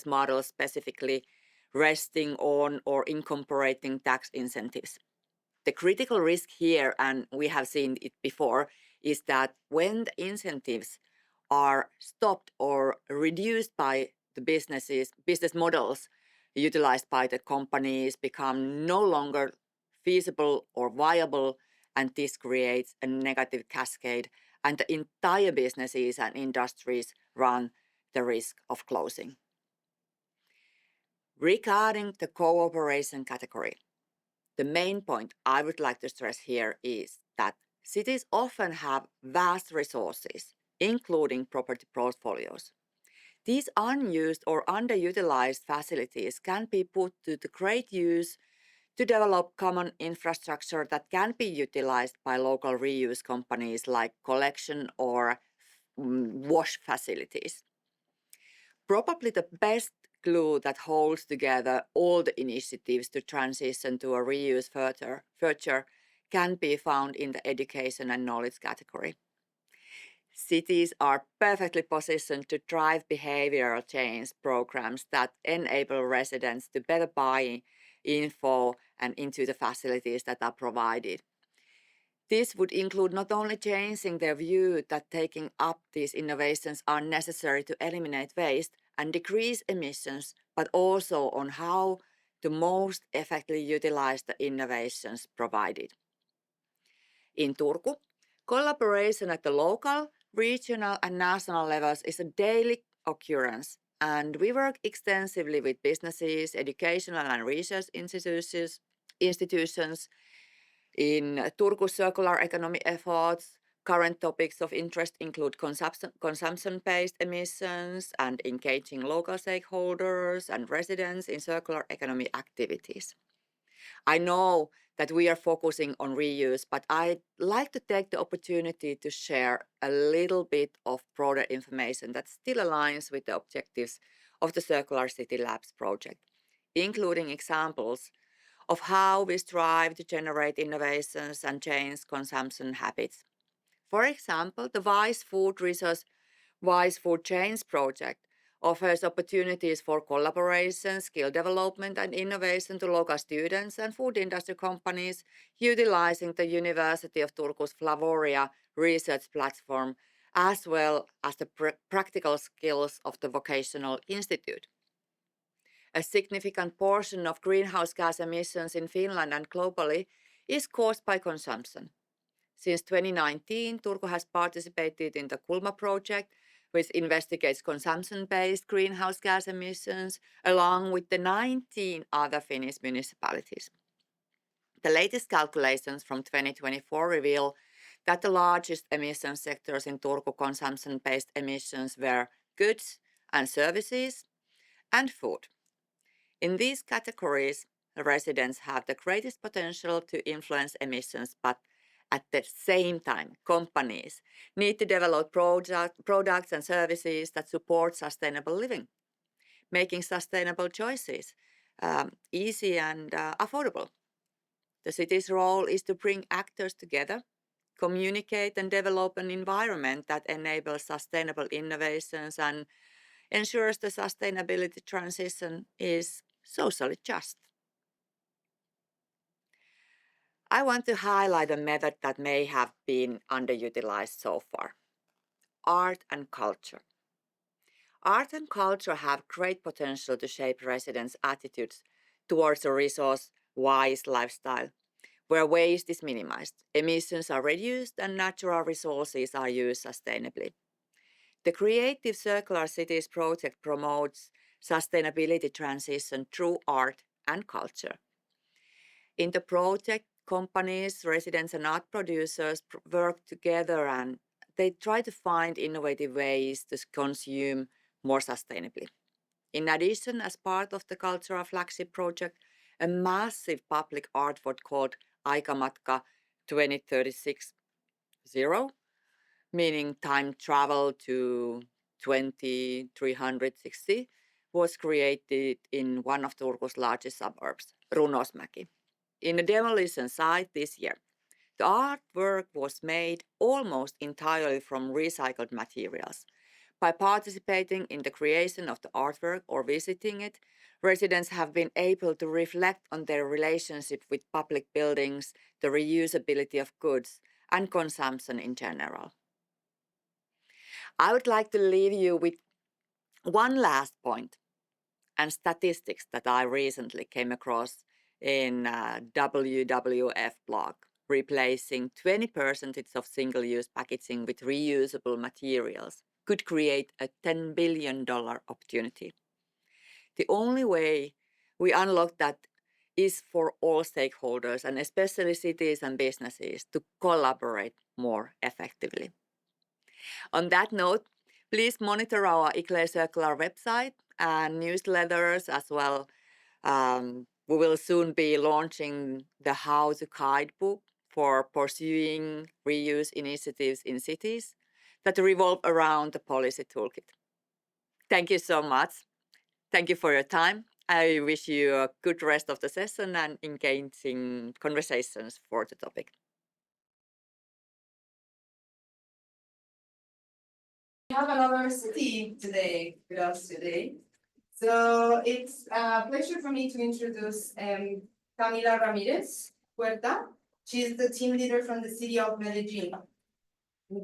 models specifically resting on or incorporating tax incentives. The critical risk here, and we have seen it before, is that when the incentives are stopped or reduced by the business models utilized by the companies become no longer feasible or viable, and this creates a negative cascade, and the entire businesses and industries run the risk of closing. Regarding the cooperation category, the main point I would like to stress here is that cities often have vast resources, including property portfolios. These unused or underutilized facilities can be put to the great use to develop common infrastructure that can be utilized by local reuse companies like collection or wash facilities. Probably the best glue that holds together all the initiatives to transition to a reuse future can be found in the education and knowledge category. Cities are perfectly positioned to drive behavioral change programs that enable residents to better buy info and into the facilities that are provided. This would include not only changing their view that taking up these innovations are necessary to eliminate waste and decrease emissions, but also on how to most effectively utilize the innovations provided. In Turku, collaboration at the local, regional, and national levels is a daily occurrence, and we work extensively with businesses, educational and research institutions in Turku's circular economy efforts. Current topics of interest include consumption-based emissions and engaging local stakeholders and residents in circular economy activities. I know that we are focusing on reuse, but I'd like to take the opportunity to share a little bit of broader information that still aligns with the objectives of the Circular City Labs project, including examples of how we strive to generate innovations and change consumption habits. For example, the Wise Food Resource Wise Food Chains project offers opportunities for collaboration, skill development, and innovation to local students and food industry companies, utilizing the University of Turku's Flavoria research platform, as well as the practical skills of the Vocational Institute. A significant portion of greenhouse gas emissions in Finland and globally is caused by consumption. Since 2019, Turku has participated in the Kulma project, which investigates consumption-based greenhouse gas emissions, along with the 19 other Finnish municipalities. The latest calculations from 2024 reveal that the largest emission sectors in Turku consumption-based emissions were goods and services and food. In these categories, residents have the greatest potential to influence emissions, but at the same time, companies need to develop products and services that support sustainable living, making sustainable choices easy and affordable. The city's role is to bring actors together, communicate and develop an environment that enables sustainable innovations and ensures the sustainability transition is socially just. I want to highlight a method that may have been underutilized so far: art and culture. Art and culture have great potential to shape residents' attitudes towards a resource-wise lifestyle, where waste is minimized, emissions are reduced, and natural resources are used sustainably. The Creative Circular Cities project promotes sustainability transition through art and culture. In the project, companies, residents, and art producers work together and they try to find innovative ways to consume more sustainably. In addition, as part of the Cultural Flagship project, a massive public art fort called Aikamatka 2036, meaning time travel to 2360, was created in one of Turku's largest suburbs, Runosmäki. In a demolition site this year, the artwork was made almost entirely from recycled materials, By participating in the creation of the artwork or visiting it, residents have been able to reflect on their relationship with public buildings, the reusability of goods, and consumption in general. I would like to leave you with one last point and statistics that I recently came across in WWF blog, replacing 20% of single-use packaging with reusable materials could create a $10 billion opportunity. The only way we unlock that is for all stakeholders, and especially cities and businesses, to collaborate more effectively. On that note, please monitor our ICLE Circular website and newsletters as well. We will soon be launching the How to Guidebook for pursuing reuse initiatives in cities that revolve around the policy toolkit. Thank you so much. Thank you for your time. I wish you a good rest of the session and engaging conversations for the topic. We have another city today with us today. So it's a pleasure for me to introduce Camila Ramirez Huerta. She is the team leader from the city of Medellin.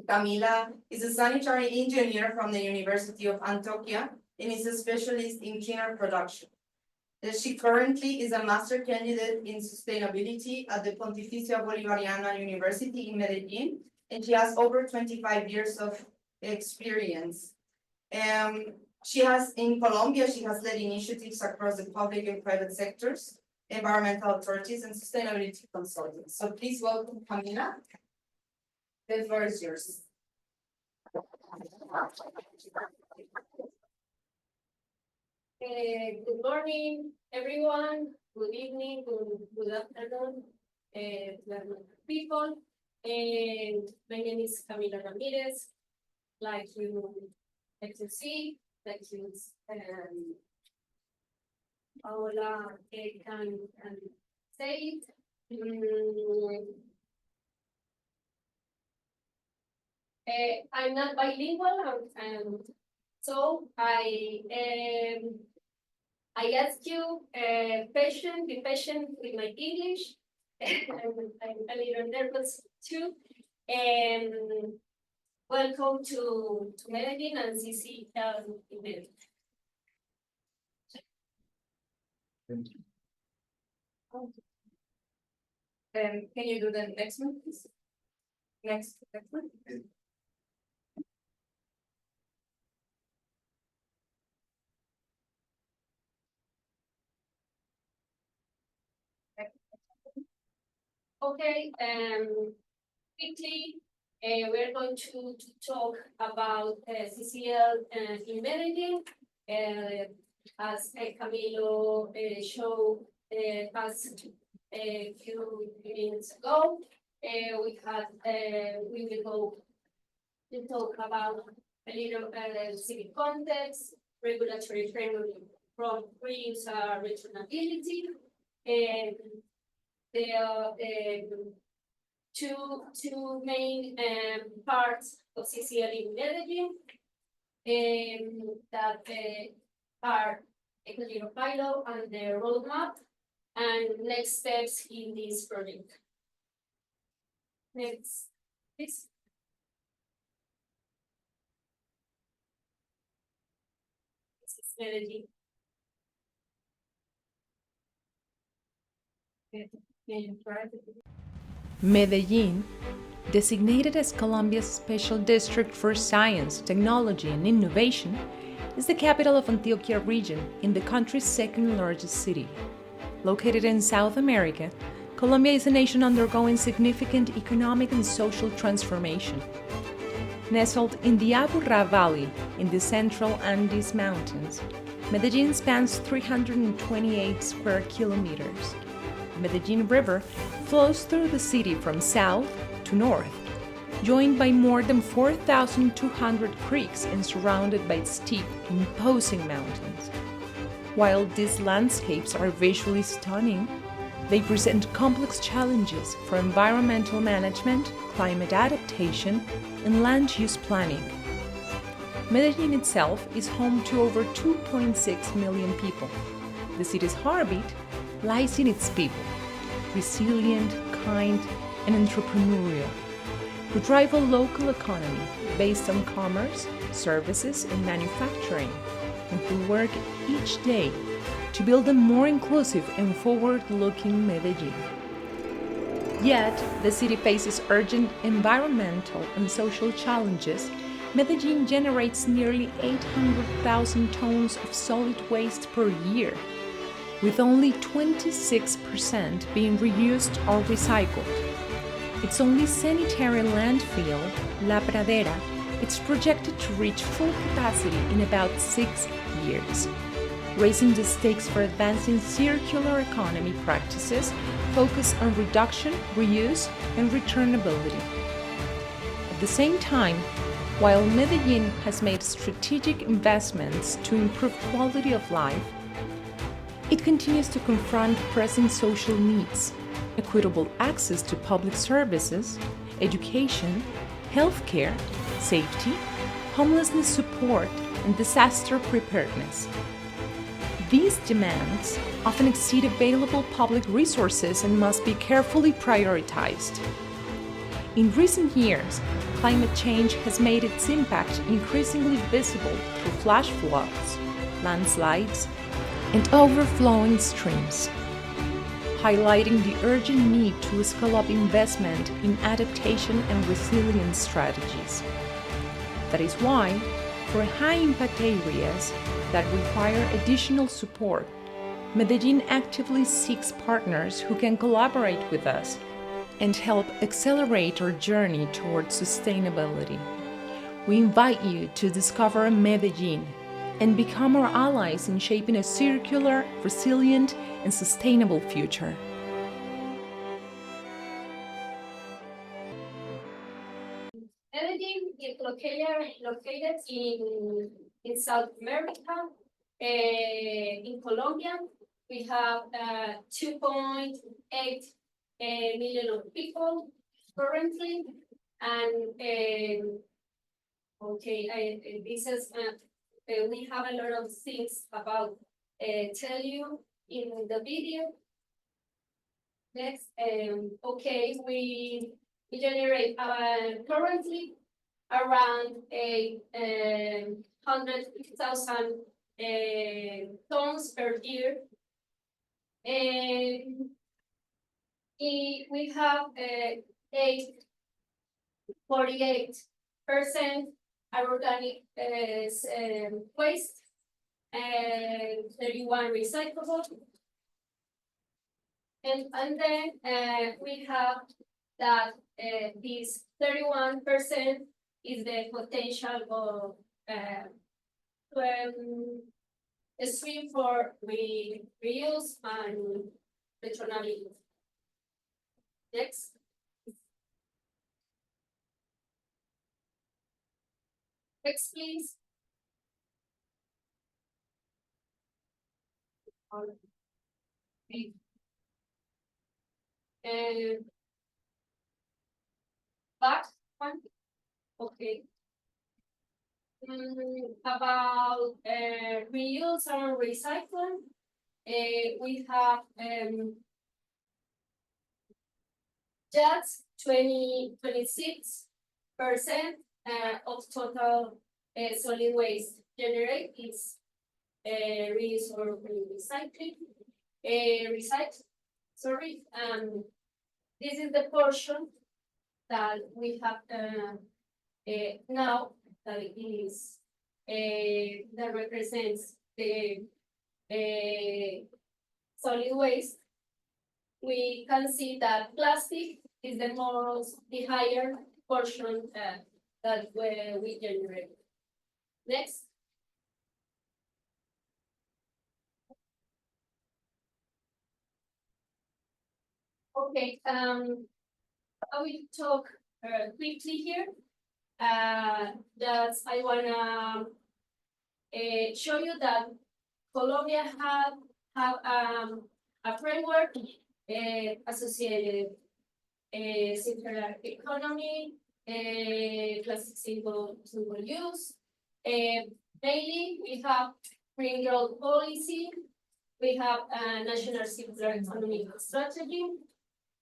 Camila is a sanitary engineer from the University of Antioquia and is a specialist in cleaner production. She currently is a master candidate in sustainability at the Pontificia Bolivariana University in Medellin, and she has over 25 years of experience. In Colombia, she has led initiatives across the public and private sectors, environmental authorities, and sustainability consultants. So please welcome Camila. The floor is yours. Good morning, everyone. Good evening, good afternoon, people. And my name is Camila Ramirez. Like you see, Paola can say it. I'm not bilingual, so I ask you, be patient with my English. I'm a little nervous too. Welcome to Medellin and CCL in Medellin. Can you do the next one, please? Next one. Okay, quickly, we're going to talk about CCL in Medellin. As Camilo showed us a few minutes ago, we will go to talk about a little civic context, regulatory framework from reuse returnability, and there are two main parts of CCL in Medellin that are ecological pilot and the roadmap and next steps in this project. Next, please. This is Medellin. Medellin, designated as Colombia's special district for science, technology, and innovation, is the capital of Antioquia region in the country's second largest city. Located in South America, Colombia is a nation undergoing significant economic and social transformation. Nestled in the Aburrá Valley in the central Andes Mountains, Medellin spans 328 square kilometers. The Medellin River flows through the city from south to north, joined by more than 4,200 creeks and surrounded by steep, imposing mountains. While these landscapes are visually stunning, they present complex challenges for environmental management, climate adaptation, and land use planning. Medellin itself is home to over 2.6 million people. The city's heartbeat lies in its people, resilient, kind, and entrepreneurial, who drive a local economy based on commerce, services, and manufacturing, and who work each day to build a more inclusive and forward-looking Medellin. Yet, the city faces urgent environmental and social challenges. Medellin generates nearly 800,000 tons of solid waste per year, with only 26% being reused or recycled. Its only sanitary landfill, La Pradera, is projected to reach full capacity in about 6 years, raising the stakes for advancing circular economy practices focused on reduction, reuse, and returnability. At the same time, while Medellin has made strategic investments to improve quality of life, it continues to confront pressing social needs, equitable access to public services, education, healthcare, safety, homelessness support, and disaster preparedness. These demands often exceed available public resources and must be carefully prioritized. In recent years, climate change has made its impact increasingly visible through flash floods, landslides, and overflowing streams, highlighting the urgent need to scale up investment in adaptation and resilience strategies. That is why, for high-impact areas that require additional support, Medellin actively seeks partners who can collaborate with us and help accelerate our journey towards sustainability. We invite you to discover Medellin and become our allies in shaping a circular, resilient, and sustainable future. Medellin is located in South America, in Colombia. We have 2.8 million of people currently, and this is we have a lot of things about tell you in the video. Next, we generate currently around 100,000 tons per year, and we have 48% organic waste and 31 recyclable. And then we have that this 31% is the potential of a stream for reuse and returnability. Next. Next, please. Back one. Okay. About reuse and recycling, we have just 26% of total solid waste generated is reuse or recycling. This is the portion that we have now that is that represents the solid waste. We can see that plastic is the higher portion that we generate. Next. Okay, I will talk quickly here. That I wanna show you that Colombia have a framework associated circular economy, plastic single use, Mainly, we have green growth policy, we have a national circular economy strategy,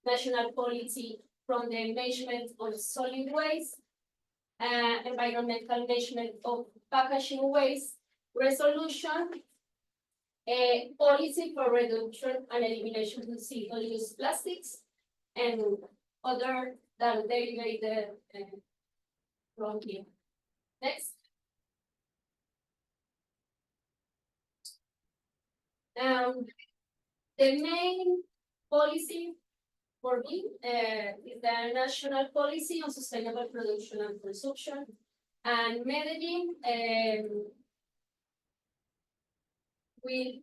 national policy from the management of solid waste, environmental management of packaging waste, resolution, a policy for reduction and elimination of single-use plastics, and other that derivated from here. Next. The main policy for me is the national policy on sustainable production and consumption, and Medellin with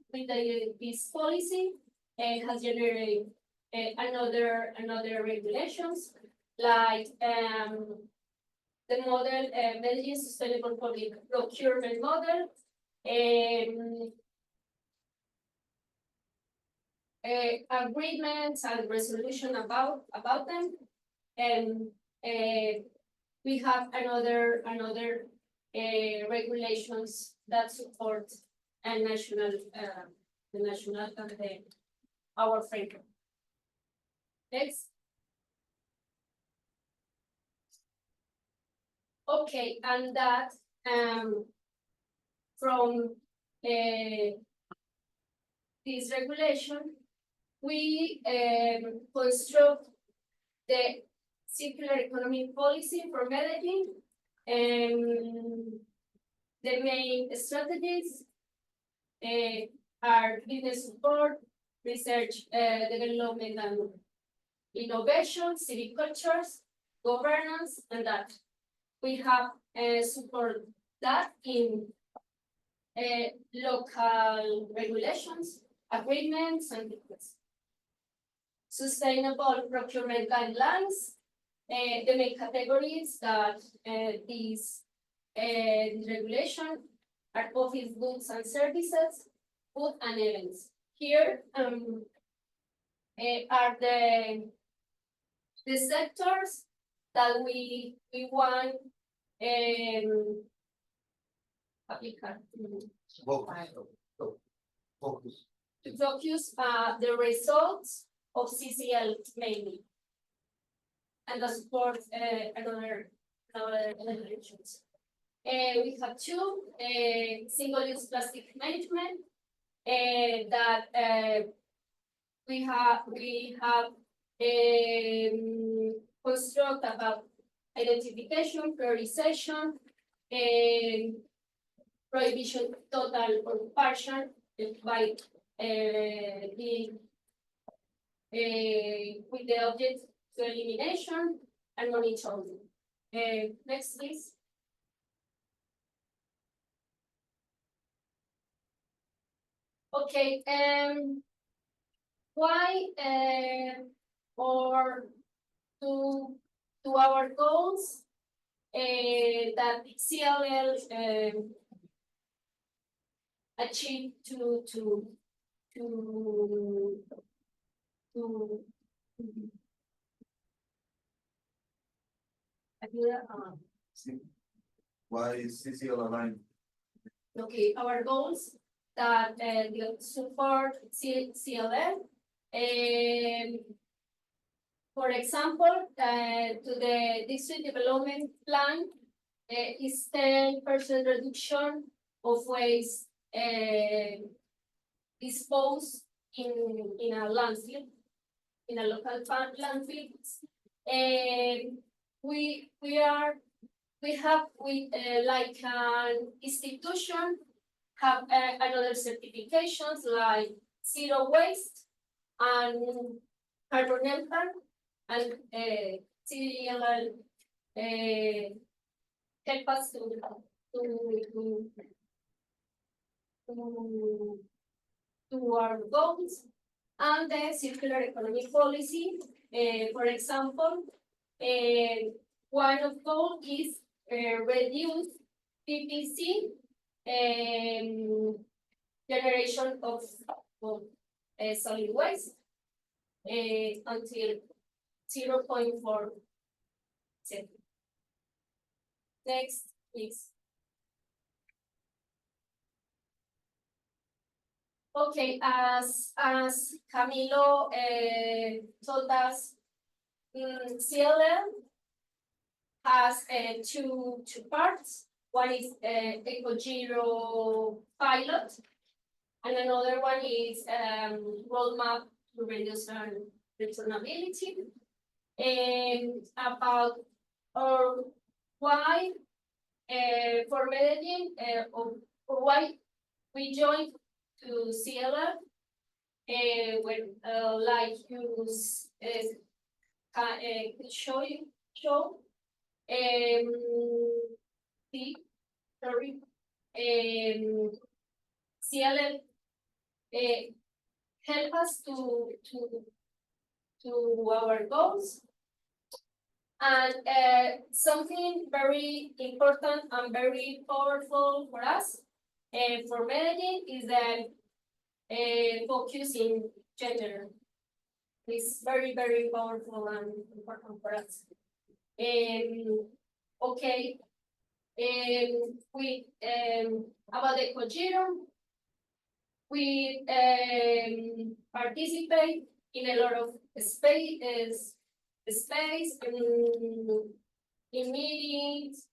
this policy has generated another regulations like the model Medellin Sustainable Public Procurement Model. Agreements and resolution about them, and we have another regulations that support a national the national campaign, our framework. Next. Okay, and that from this regulation, we construct the circular economy policy for Medellin, and the main strategies are business support, research, development and innovation, civic cultures, governance, and that. We have support that in local regulations, agreements, and requests. Sustainable procurement guidelines, the main categories that these regulation are office goods and services, food and events. Here are the sectors that we want Focus. to focus the results of CCL mainly, and the support another directions. We have two single-use plastic management that we have construct about identification, prioritization, and prohibition total or partial by the with the object to elimination and monitoring. Next, please. Okay, why or to our goals that CLL achieve to Why is CCL aligned? okay, our goals that support CLL. For example, to the district development plan is 10% reduction of waste disposed in a landfill, in a local landfill. We have like an institution have another certifications like zero waste and carbon neutral and CLL help us to our goals, and the circular economy policy. For example, one of goal is reduce PPC generation of solid waste until 0.4. Next, please. Okay, as Camilo told us, CLM has two parts. One is EcoGiro pilot, and another one is roadmap to reduce returnability. And about why for Medellin or why we joined to CLF when like you show the sorry CLF help us to our goals. And something very important and very powerful for us for Medellin is that focusing gender is very, very powerful and important for us. Okay, we about the Cogiro, we participate in a lot of space in meetings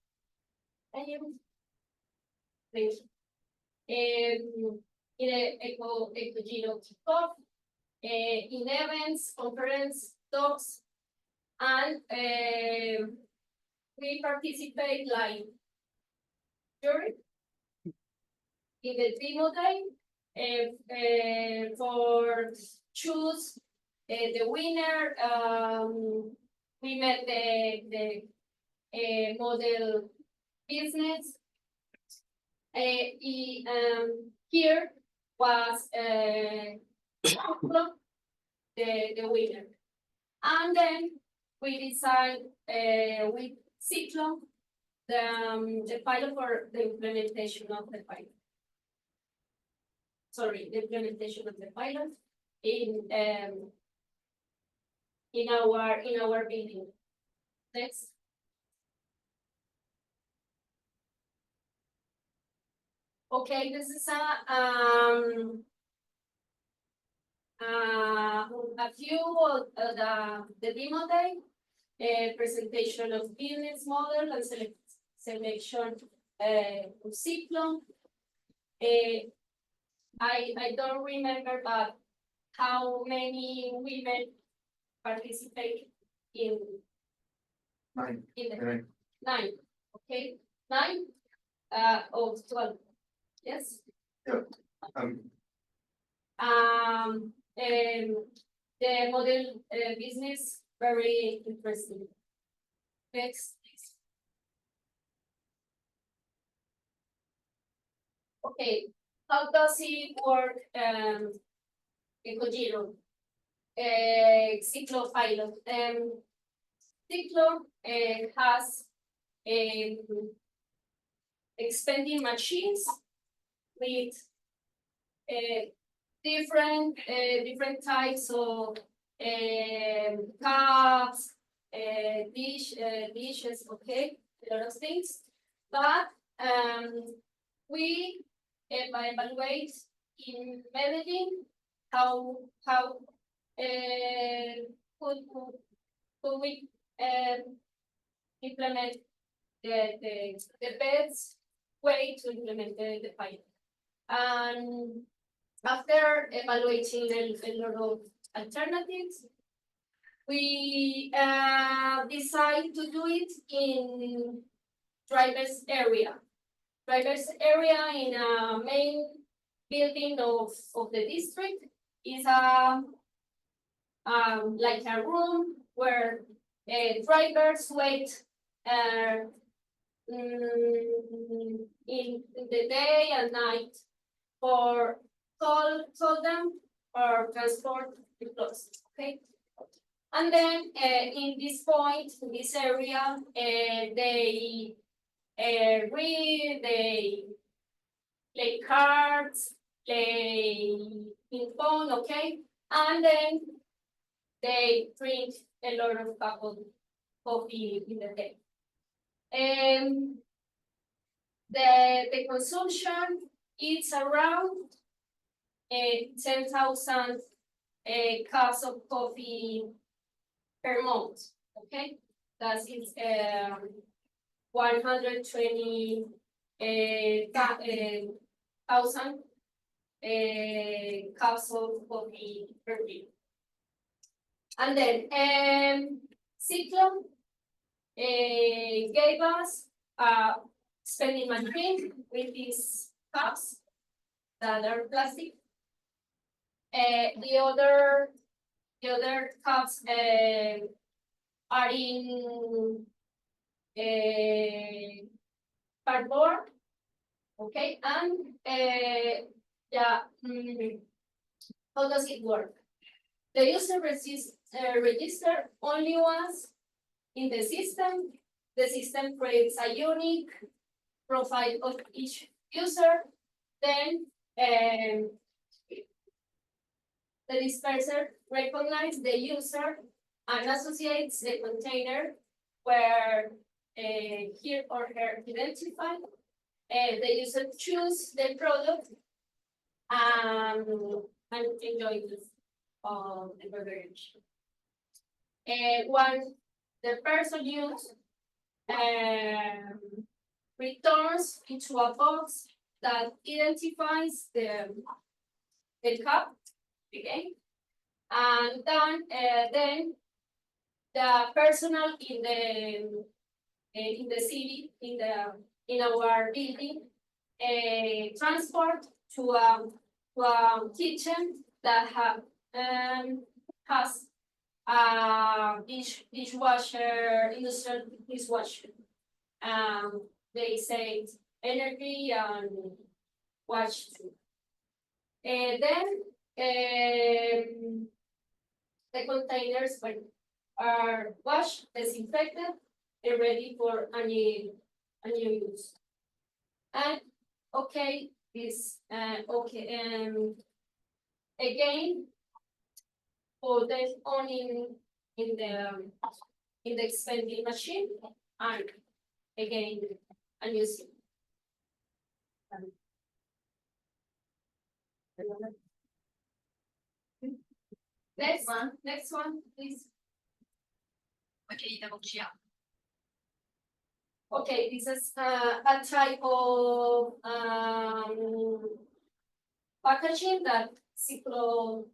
in a Ecogiro kickoff, in events, conference, talks, and we participate like jury in the demo day for choose the winner. We met the model business. Here was the winner. And then we decided with Ciclo the pilot for the implementation of the pilot. Sorry, the implementation of the pilot in our building. Next. Okay, this is a few of the demo day, presentation of business model and selection of Ciclo. I don't remember, but how many women participate in? Nine. Nine. Okay, 9 of 12. Yes. Yeah. The model business very interesting. Next. Okay, how does it work? Ecogiro, Ciclo pilot. Ciclo has expanding machines with different types of cups, dishes, okay, a lot of things. But we evaluate in Medellin how could we implement the best way to implement the pilot. And after evaluating a lot of alternatives, we decide to do it in driver's area. Driver's area in a main building of the district is like a room where drivers wait in the day and night for toll them or transport the clothes. Okay, and then in this point, in this area, they read, they play cards, play ping pong, okay, and then they drink a lot of coffee in the day. The consumption is around 10,000 cups of coffee per month, okay? That is 120 thousand cups of coffee per year. And then Cyclone gave us a spending machine with these cups that are plastic. The other cups are in cardboard, okay, and yeah, how does it work? The user register only once in the system. The system creates a unique profile of each user. Then the disperser recognizes the user and associates the container where he or her identified. The user choose the product and enjoy this the beverage. When the person use returns into a box that identifies the cup, okay, and then the personnel in the city, in our building, transport to a kitchen that has dishwasher, industrial dishwasher. They save energy and wash too. Then the containers are washed, disinfected, and ready for a new use. And okay, this again, put it on in the expanding machine, and again, and use it. Next one, please. Okay, this is a type of packaging that Ciclo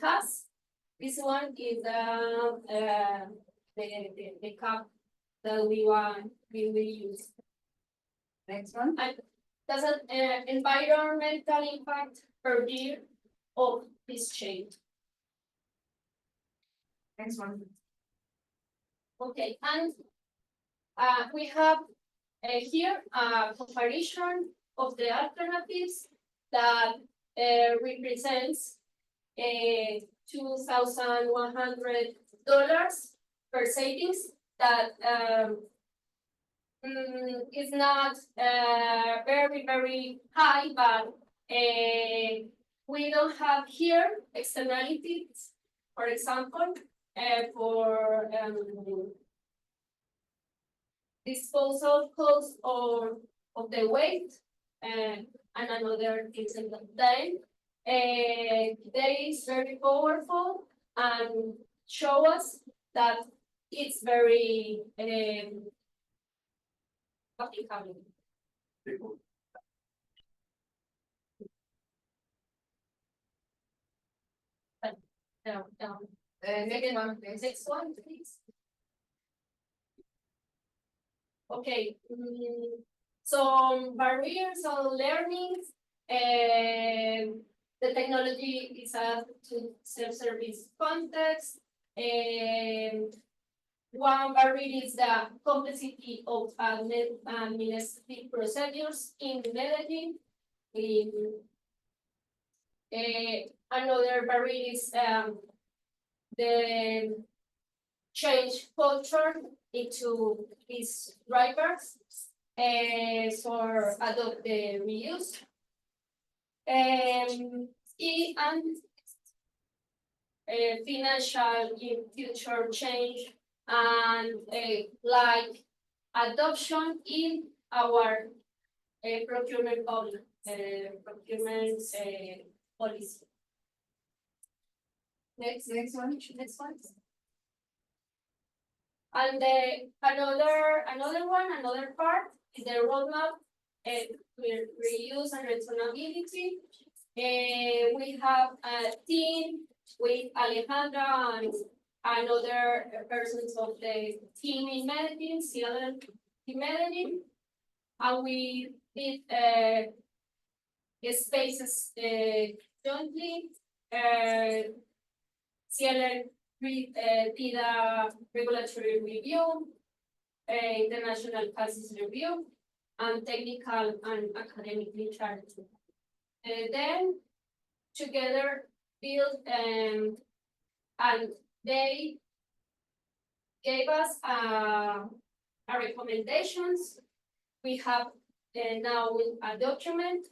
has. This one is the cup that we will use. Next one. And there's an environmental impact per year of this change. Next one. Okay, and we have here a comparison of the alternatives that represents $2,100 per savings that is not very high, but we don't have here externalities, for example, for disposal cost of the weight and another things. And then they is very powerful and show us that it's very applicable. Next one, please. Okay, some barriers on learning. The technology is a self-service context. One barrier is the complexity of administrative procedures in Medellin. Another barrier is the change culture into these drivers for adopt the reuse. And financial in future change and like adoption in our procurement public procurement policy. Next one. And another part is the roadmap with reuse and returnability. We have a team with Alejandra and other persons of the team in Medellin, CLL in Medellin. And we did spaces jointly. CLL did a regulatory review, international cases review, and technical and academic literature. Then together build and they gave us a recommendations. We have now a document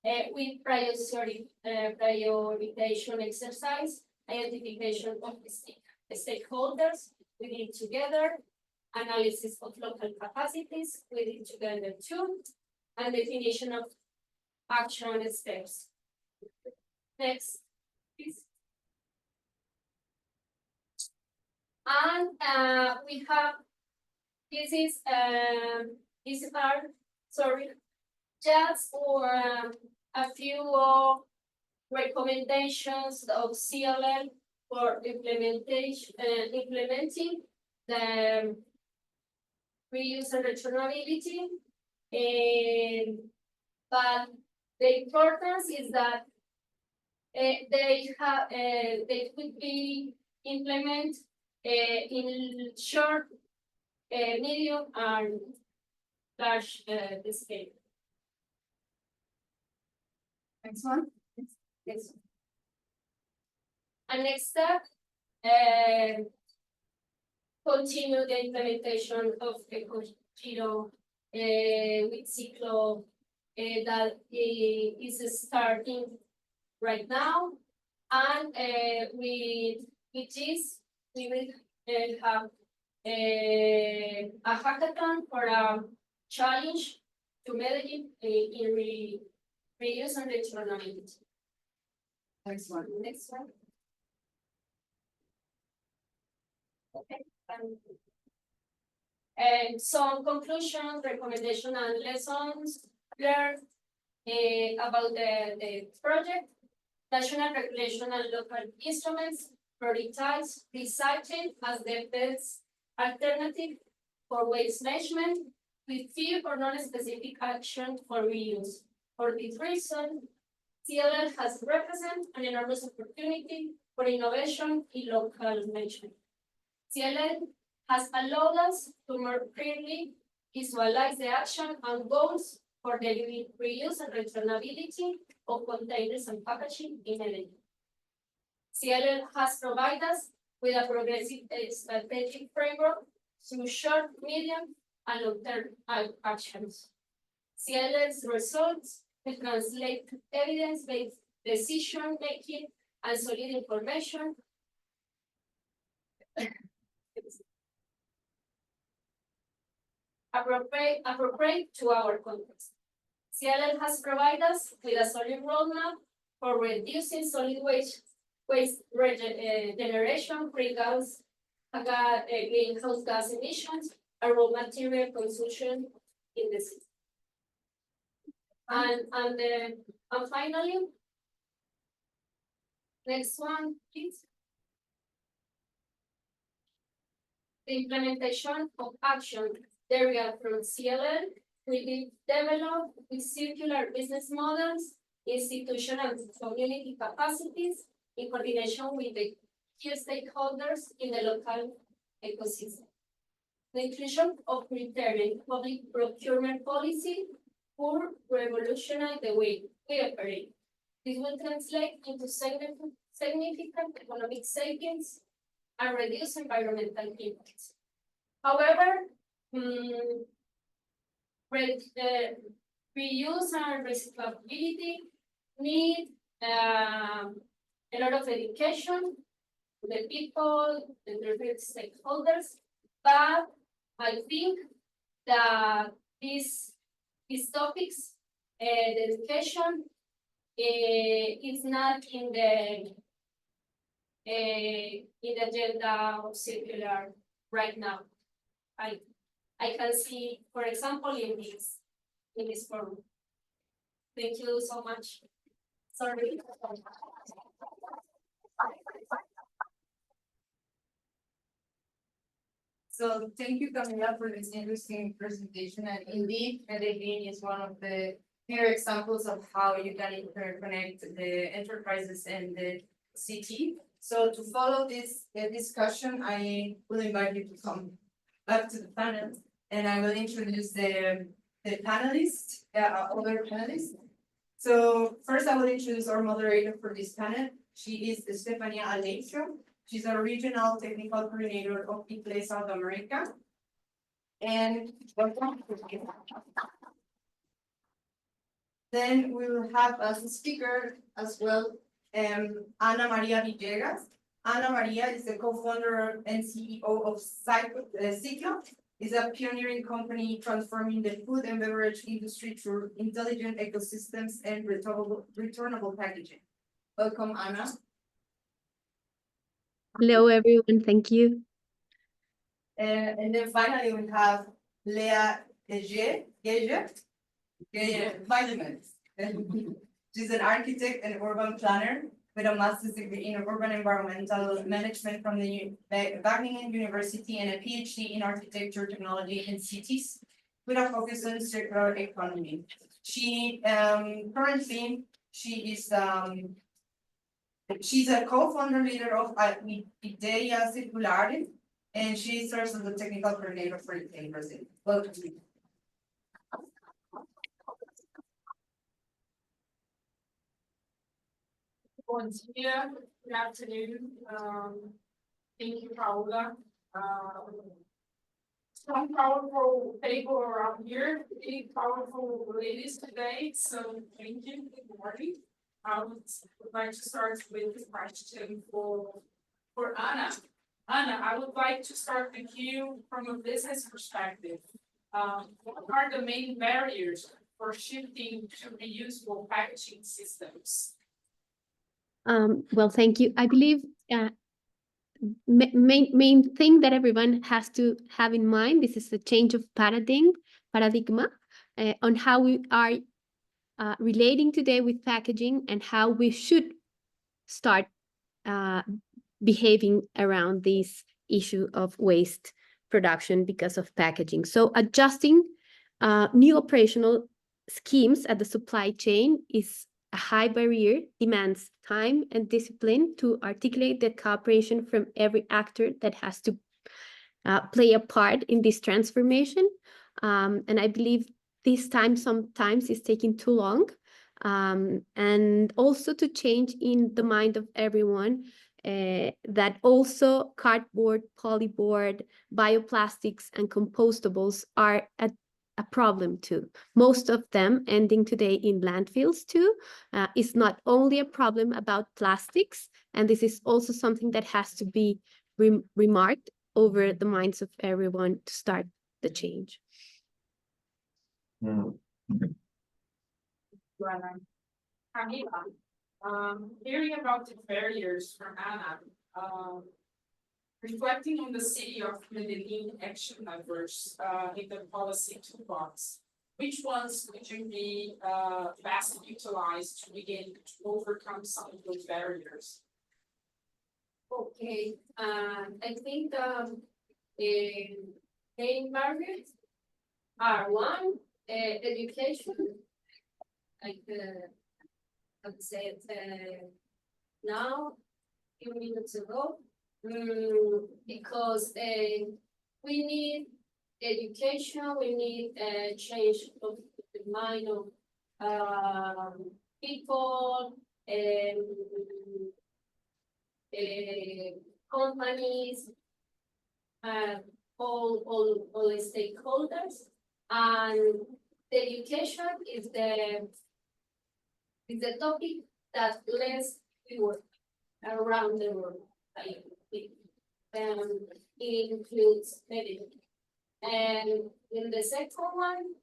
with prioritization exercise, identification of the stakeholders, we did together, analysis of local capacities, we did together too, and definition of action steps. Next, please. And we have, this is just for a few recommendations of CLL for implementing the reuse and returnability. But the importance is that they could be implemented in short, medium, and large scale. Next one. Next. And next step, continue the implementation of EcoGiro with Ciclo that is starting right now, and with this we will have a hackathon for a challenge to Medellin in reuse and returnability. Next one. Next one. Okay. And some conclusion, recommendation, and lessons learned about the project. National regulation and local instruments prioritize recycling as the best alternative for waste management with few or non-specific action for reuse. For this reason, CLL has represented an enormous opportunity for innovation in local management. CLL has allowed us to more clearly visualize the action and goals for the reuse and returnability of containers and packaging in energy. CLL has provided us with a progressive strategic framework through short, medium, and long-term actions. CLL's results will translate to evidence-based decision-making and solid information appropriate to our context. CLL has provided us with a solid roadmap for reducing solid waste generation, greenhouse gas emissions, and raw material consumption in the city. And finally, next one, please. The implementation of action derived from CLL will be developed with circular business models, institutional and community capacities in coordination with the key stakeholders in the local ecosystem. The inclusion of preparing public procurement policy will revolutionize the way we operate. This will translate into significant economic savings and reduce environmental impacts. However, reuse and recyclability need a lot of education to the people, the different stakeholders, but I think that these topics, the education is not in the agenda of circular right now. I can see, for example, in this forum. Thank you so much. Sorry. So thank you, Camila, for this interesting presentation, and indeed, Medellin is one of the clear examples of how you can interconnect the enterprises and the city. So to follow this discussion, I will invite you to come up to the panel, and I will introduce the panelists, other panelists. So first, I will introduce our moderator for this panel. She is Estefania Aleixo. She's a regional technical coordinator of IPLE South America. And welcome. Then we will have as a speaker as well, Ana Maria Villegas. Ana Maria is the co-founder and CEO of Ciclo. Is a pioneering company transforming the food and beverage industry through intelligent ecosystems and returnable packaging. Welcome, Ana. Hello, everyone. Thank you. And then finally, we have Lea Gege, vitamins. She's an architect and urban planner with a master's degree in urban environmental management from the Wageningen University and a PhD in architecture technology and cities with a focus on circular economy. She currently she's a co-founder leader of Ideia Circular, and she serves as the technical coordinator for it in Brazil. Welcome to you. Bom dia, good afternoon. Thank you, Paula. Some powerful people around here, big powerful ladies today, so thank you. Good morning. I would like to start with a question for Ana. Ana, I would like to start with you from a business perspective. What are the main barriers for shifting to reusable packaging systems? Well, thank you. I believe main thing that everyone has to have in mind, this is a change of paradigm on how we are relating today with packaging and how we should start behaving around this issue of waste production because of packaging. So adjusting new operational schemes at the supply chain is a high barrier, demands time and discipline to articulate the cooperation from every actor that has to play a part in this transformation. And I believe this time sometimes is taking too long. And also to change in the mind of everyone that also cardboard, polyboard, bioplastics, and compostables are a problem too. Most of them ending today in landfills too. It's not only a problem about plastics, and this is also something that has to be remarked over the minds of everyone to start the change. Camila, hearing about the barriers from Ana, reflecting on the city of Medellin action levers in the policy toolbox, which ones would you be best utilized to begin to overcome some of those barriers? Okay, I think the main barriers are one, education, like I would say it now, a few minutes ago, because we need education, we need a change of the mind of people, companies, all the stakeholders, and the education is the topic that less people around the world. It includes Medellin. And in the second one,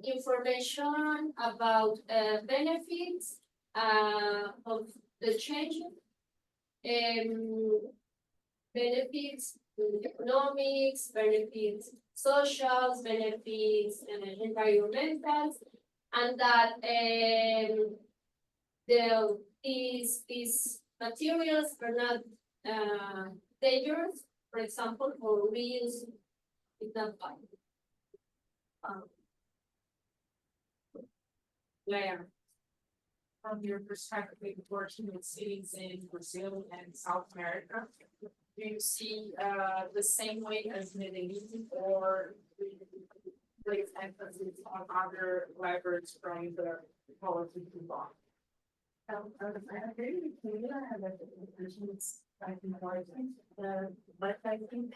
information about benefits of the change, benefits economics, benefits socials, benefits environmentals, and that these materials are not dangerous, for example, for reuse is not fine. Yeah. From your perspective, working with cities in Brazil and South America, do you see the same way as Medellin, or do you place emphasis on other levers from the policy involved? I agree with you. I have a question. It's quite important. But I think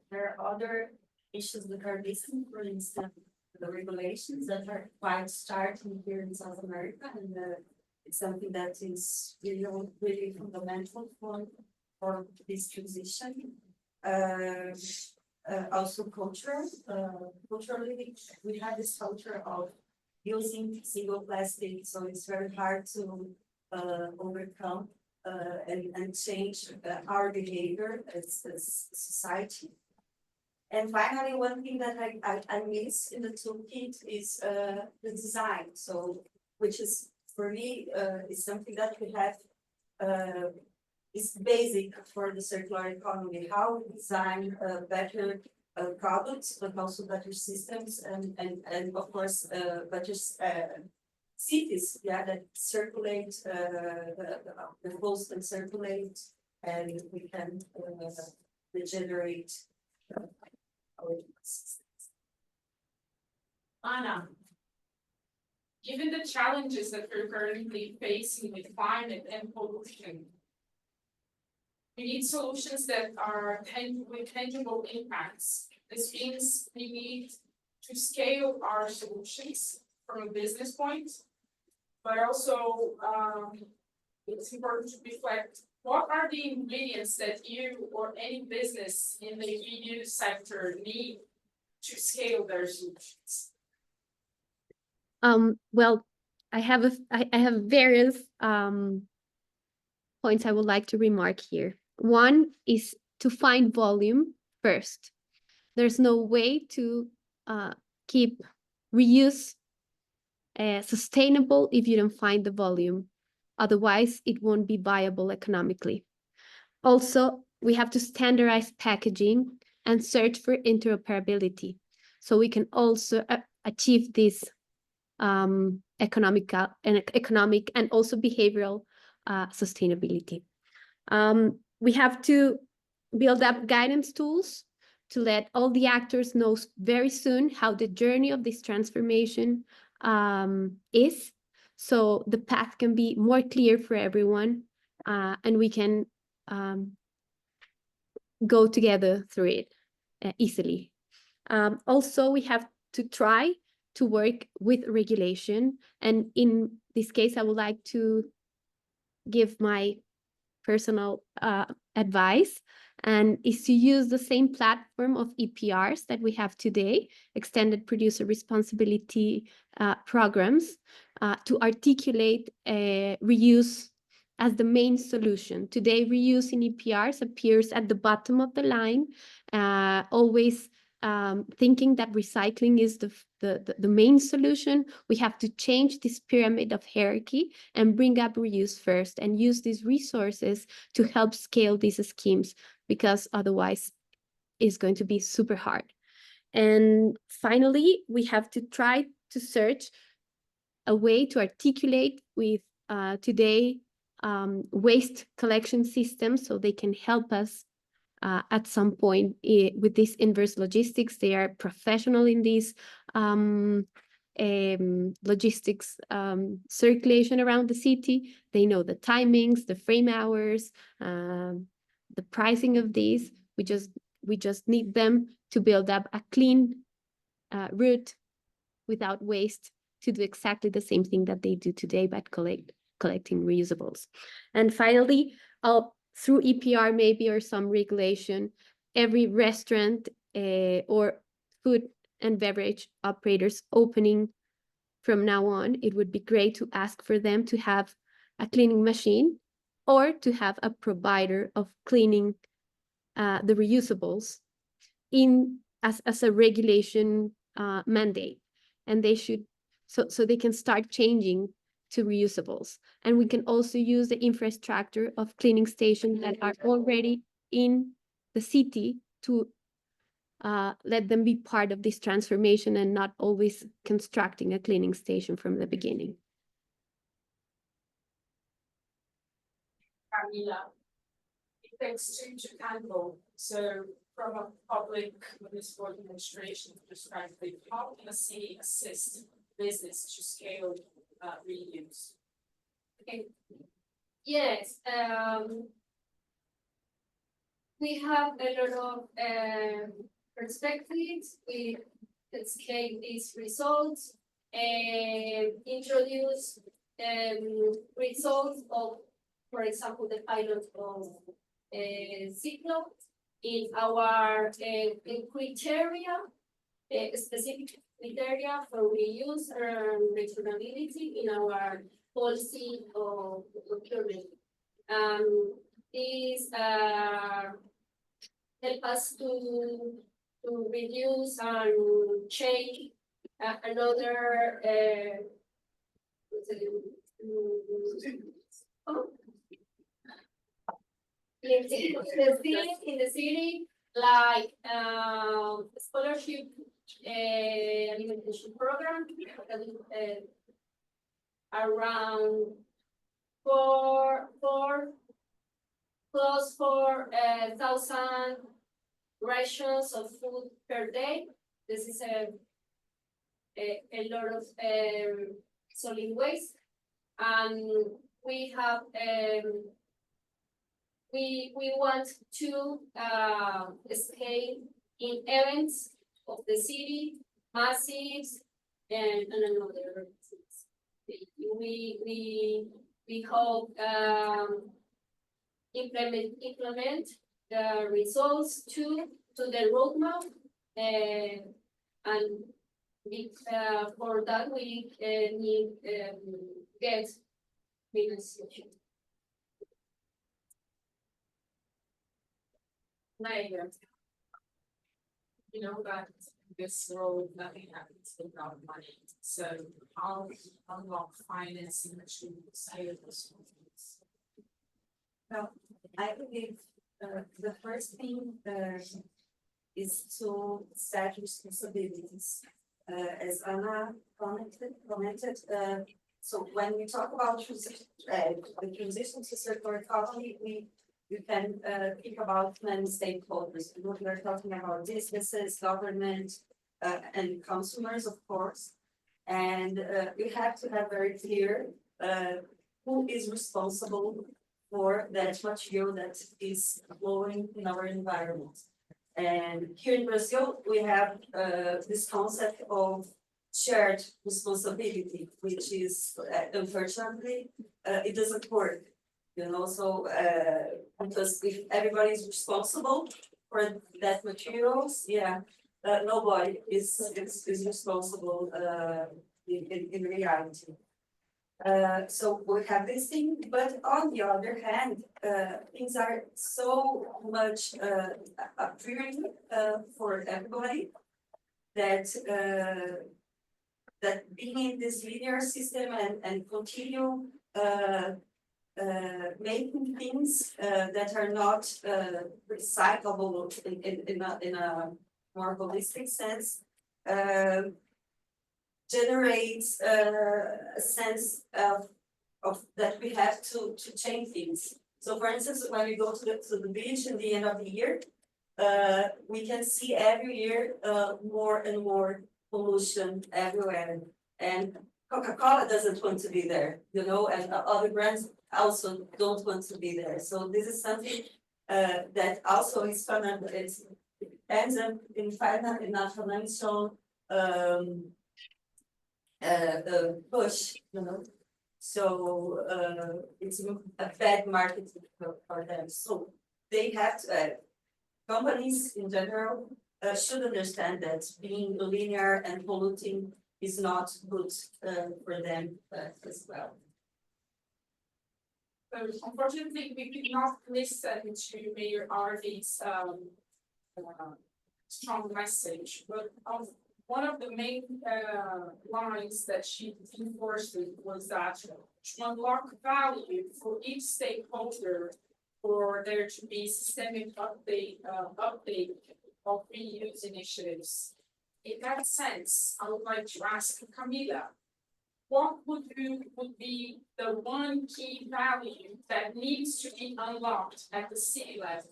there are other issues that are missing. For instance, the regulations that are quite starting here in South America, and it's something that is really fundamental for this transition. Also culturally, we have this culture of using single plastic, so it's very hard to overcome and change our behavior as society. And finally, one thing that I miss in the toolkit is the design. So, which is for me is something that we have is basic for the circular economy. How we design better products, but also better systems, and of course better cities, yeah, that circulate the flows can circulate, and we can regenerate our systems. Anna, given the challenges that we're currently facing with climate and pollution, we need solutions that are with tangible impacts. This means we need to scale our solutions from a business point, but also it's important to reflect what are the ingredients that you or any business in the reuse sector need to scale their solutions. Well, I have various points I would like to remark here. One is to find volume first. There's no way to keep reuse sustainable if you don't find the volume. Otherwise, it won't be viable economically. Also, we have to standardize packaging and search for interoperability, so we can also achieve this economic and also behavioral sustainability. We have to build up guidance tools to let all the actors know very soon how the journey of this transformation is, so the path can be more clear for everyone, and we can go together through it easily. Also, we have to try to work with regulation, and in this case, I would like to give my personal advice, and is to use the same platform of EPRs that we have today, extended producer responsibility programs, to articulate reuse as the main solution. Today, reuse in EPRs appears at the bottom of the line, always thinking that recycling is the main solution. We have to change this pyramid of hierarchy and bring up reuse first, and use these resources to help scale these schemes, because otherwise it's going to be super hard. And finally, we have to try to search a way to articulate with today waste collection systems, so they can help us at some point with this inverse logistics. They are professional in this logistics circulation around the city. They know the timings, the frame hours, the pricing of these. We just need them to build up a clean route without waste, to do exactly the same thing that they do today, but collecting reusables. And finally, through EPR maybe, or some regulation, every restaurant or food and beverage operators opening from now on, it would be great to ask for them to have a cleaning machine or to have a provider of cleaning the reusables as a regulation mandate. And they should, so they can start changing to reusables. And we can also use the infrastructure of cleaning stations that are already in the city to let them be part of this transformation and not always constructing a cleaning station from the beginning. Camila, it takes two to tango. So from a public municipal administration perspective, how can a city assist business to scale reuse? Okay. Yes, we have a lot of perspectives. We can scale these results and introduce results of, for example, the pilot of Ciclo in our criteria, specific criteria for reuse and returnability in our policy of procurement. These help us to reduce and change another in the city, like scholarship alimentation program, around 4,000 rations of food per day. This is a lot of solid waste, and we have we want to scale in events of the city, massives, and another things. We hope implement the results to the roadmap, and for that we need get financiation. Later, you know that this road nothing happens without money. So how unlock financing to scale this? Well, I believe the first thing is to set responsibilities. As Anna commented, so when we talk about the transition to circular economy, we can think about many stakeholders. We are talking about businesses, government, and consumers, of course. And we have to have very clear who is responsible for that material that is flowing in our environment. And here in Brazil, we have this concept of shared responsibility, which is unfortunately it doesn't work. You know, so because if everybody is responsible for that materials, nobody is responsible in reality. So we have this thing, but on the other hand, things are so much appealing for everybody that that being in this linear system and continue making things that are not recyclable in a more holistic sense generates a sense of that we have to change things. So for instance, when we go to the beach in the end of the year, we can see every year more and more pollution everywhere. And Coca-Cola doesn't want to be there, you know, and other brands also don't want to be there. So this is something that also is fun, and it ends up in a financial push, you know. So it's a bad market for them. So they have to, companies in general should understand that being linear and polluting is not good for them as well. Unfortunately, we did not listen to Mayor Ardy's strong message, but one of the main lines that she enforced was that to unlock value for each stakeholder, for there to be systemic update of reuse initiatives. In that sense, I would like to ask Camila, what would be the one key value that needs to be unlocked at the city level?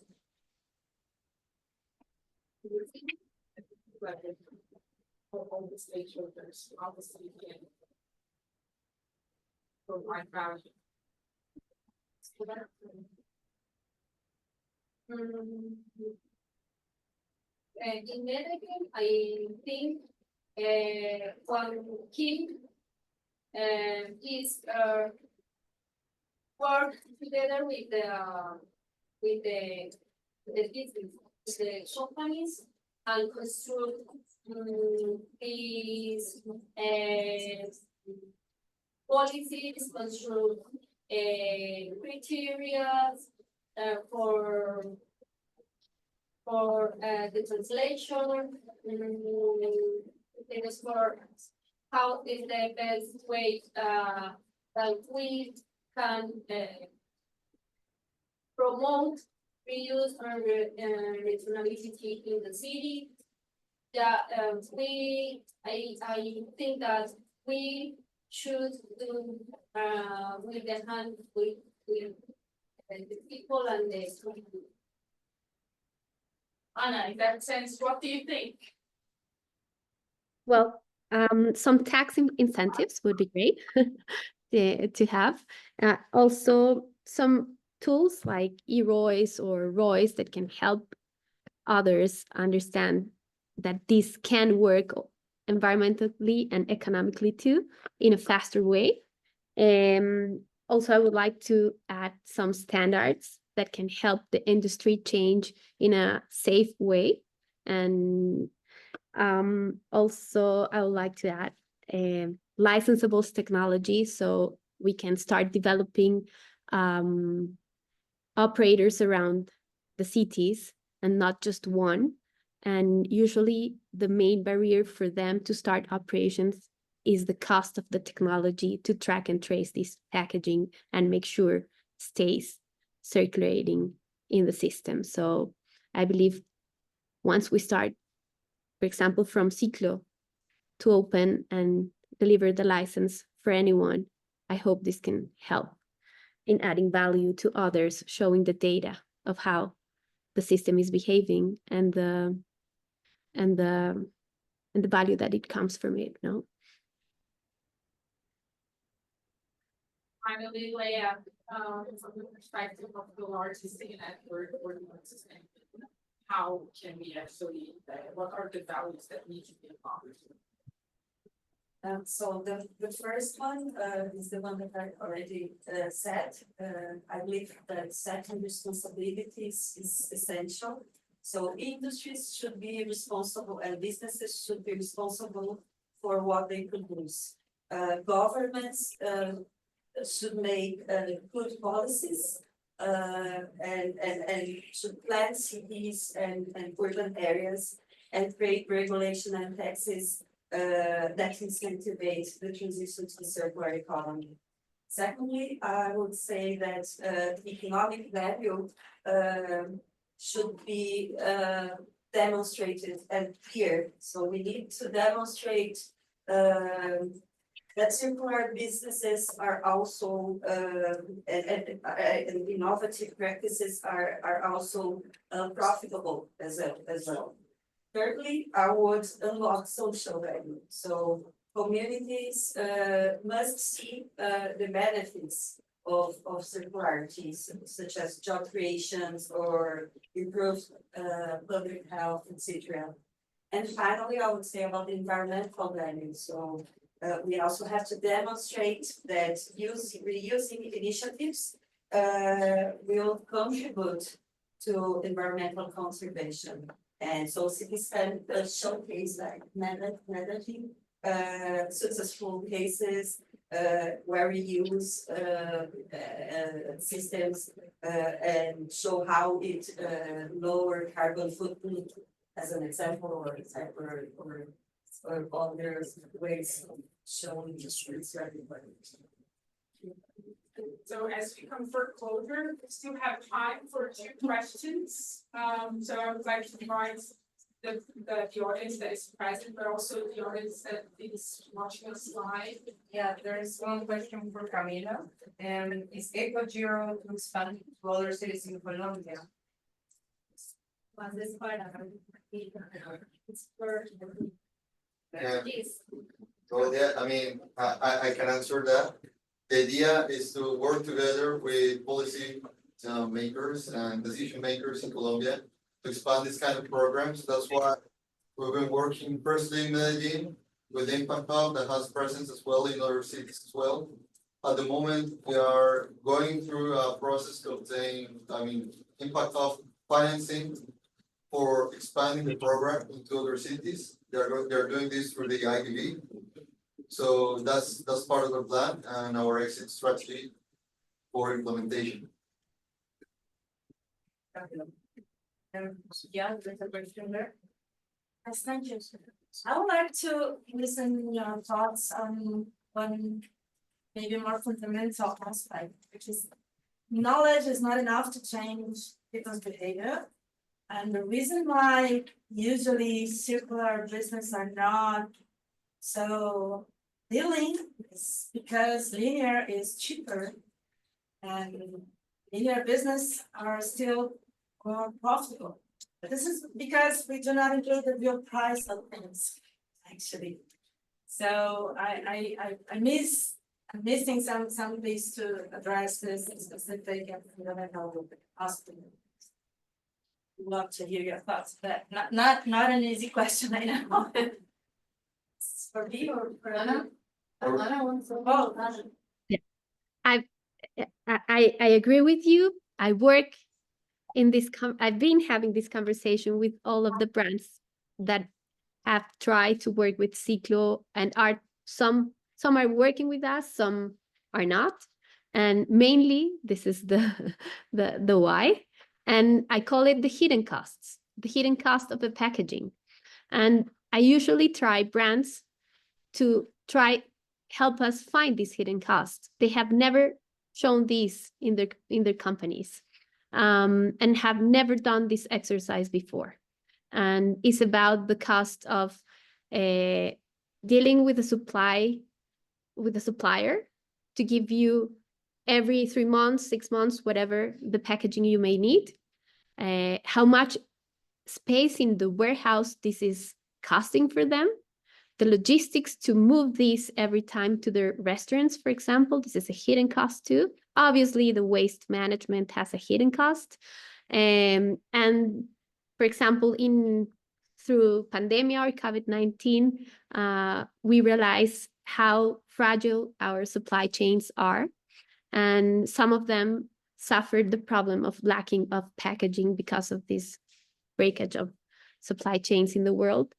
For all the stakeholders, obviously, can provide value. In Medellin, I think one key is work together with the business, the companies, and construct these policies, construct criteria for the translation, things for how is the best way that we can promote reuse and returnability in the city. Yeah, I think that we should do with the hand with the people and the community. Anna, in that sense, what do you think? Well, some tax incentives would be great to have. Also, some tools like eRoyce or Royce that can help others understand that this can work environmentally and economically too in a faster way. Also, I would like to add some standards that can help the industry change in a safe way. And also, I would like to add licensable technology so we can start developing operators around the cities and not just one. And usually the main barrier for them to start operations is the cost of the technology to track and trace this packaging and make sure stays circulating in the system. So I believe once we start, for example, from Ciclo to open and deliver the license for anyone, I hope this can help in adding value to others, showing the data of how the system is behaving and the value that it comes from it. No. Finally, Leah, from the perspective of the largest city network or the system, how can we actually, what are the values that need to be accomplished? So the first one is the one that I already said. I believe that setting responsibilities is essential. So industries should be responsible and businesses should be responsible for what they produce. Governments should make good policies and should plan cities and urban areas and create regulation and taxes that incentivize the transition to the circular economy. Secondly, I would say that economic value should be demonstrated and clear. So we need to demonstrate that circular businesses are also and innovative practices are also profitable as well. Thirdly, I would unlock social value. So communities must see the benefits of circularity, such as job creations or improved public health, etc. And finally, I would say about the environmental value. So we also have to demonstrate that reusing initiatives will contribute to environmental conservation. And so cities can showcase like negative successful cases where we use systems and show how it lower carbon footprint as an example or other ways of showing the streets to everybody. So as we come for closure, we still have time for 2 questions. So I would like to invite the audience that is present, but also the audience that is watching us live. Yeah, there's one question for Camila. Is EcoGiro to expand to other cities in Colombia? Yeah. So yeah, I mean, I can answer that. The idea is to work together with policy makers and decision makers in Colombia to expand this kind of programs. That's why we've been working firstly in Medellin with Impact Hub that has presence as well in other cities as well. At the moment, we are going through a process to obtain, Impact Hub financing for expanding the program into other cities. They're doing this through the IDB. So that's part of the plan and our exit strategy for implementation. Yeah, there's a question there. Yes, thank you. I would like to listen your thoughts on one maybe more fundamental aspect, which is knowledge is not enough to change people's behavior. And the reason why usually circular business are not so dealing is because linear is cheaper and linear business are still more profitable. But this is because we do not include the real price of things, actually. So I'm missing some ways to address this specific and fundamental aspect. Love to hear your thoughts, but not an easy question, I know. For me or for Anna? Anna wants to vote. I agree with you. I've been having this conversation with all of the brands that have tried to work with Ciclo and are some are working with us, some are not. And mainly this is the why. And I call it the hidden costs, the hidden cost of the packaging. And I usually try brands to help us find these hidden costs. They have never shown these in their companies and have never done this exercise before. And it's about the cost of dealing with the supplier to give you every 3 months, 6 months, whatever the packaging you may need, how much space in the warehouse this is costing for them, the logistics to move these every time to their restaurants, for example, this is a hidden cost too. Obviously, the waste management has a hidden cost. And for example, through pandemic or COVID-19, we realize how fragile our supply chains are. And some of them suffered the problem of lacking of packaging because of this breakage of supply chains in the world.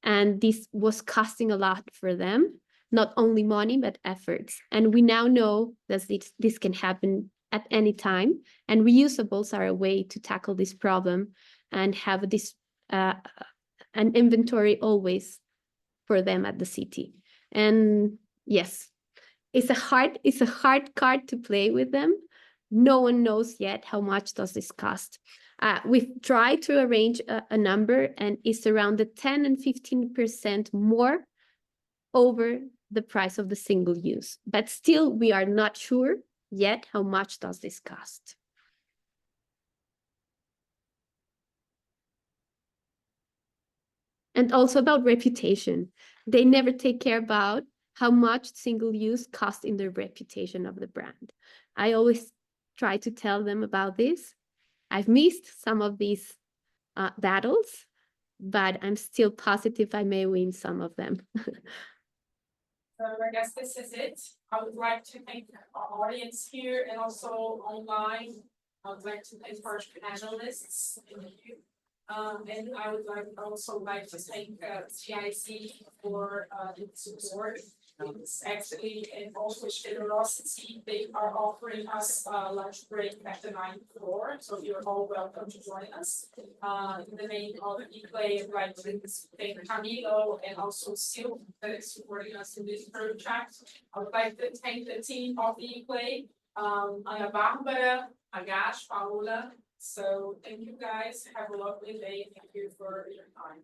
And this was costing a lot for them, not only money, but efforts. And we now know that this can happen at any time. And reusables are a way to tackle this problem and have this an inventory always for them at the city. And yes, it's a hard card to play with them. No one knows yet how much does this cost. We've tried to arrange a number, and it's around the 10 and 15% more over the price of the single use. But still, we are not sure yet how much does this cost. And also about reputation. They never take care about how much single use costs in the reputation of the brand. I always try to tell them about this. I've missed some of these battles, but I'm still positive I may win some of them. So I guess this is it. I would like to thank our audience here and also online. I would like to thank our panelists. Thank you. And I would also like to thank GIC for its support. It's actually and also generosity. They are offering us a lunch break at the 9th floor, so you're all welcome to join us. In the name of ePlay, I'd like to thank Camilo and also Sil that is supporting us in this project. I would like to thank the team of ePlay, Ana Bárbara, Agash, Paola. So thank you guys. Have a lovely day. Thank you for your time.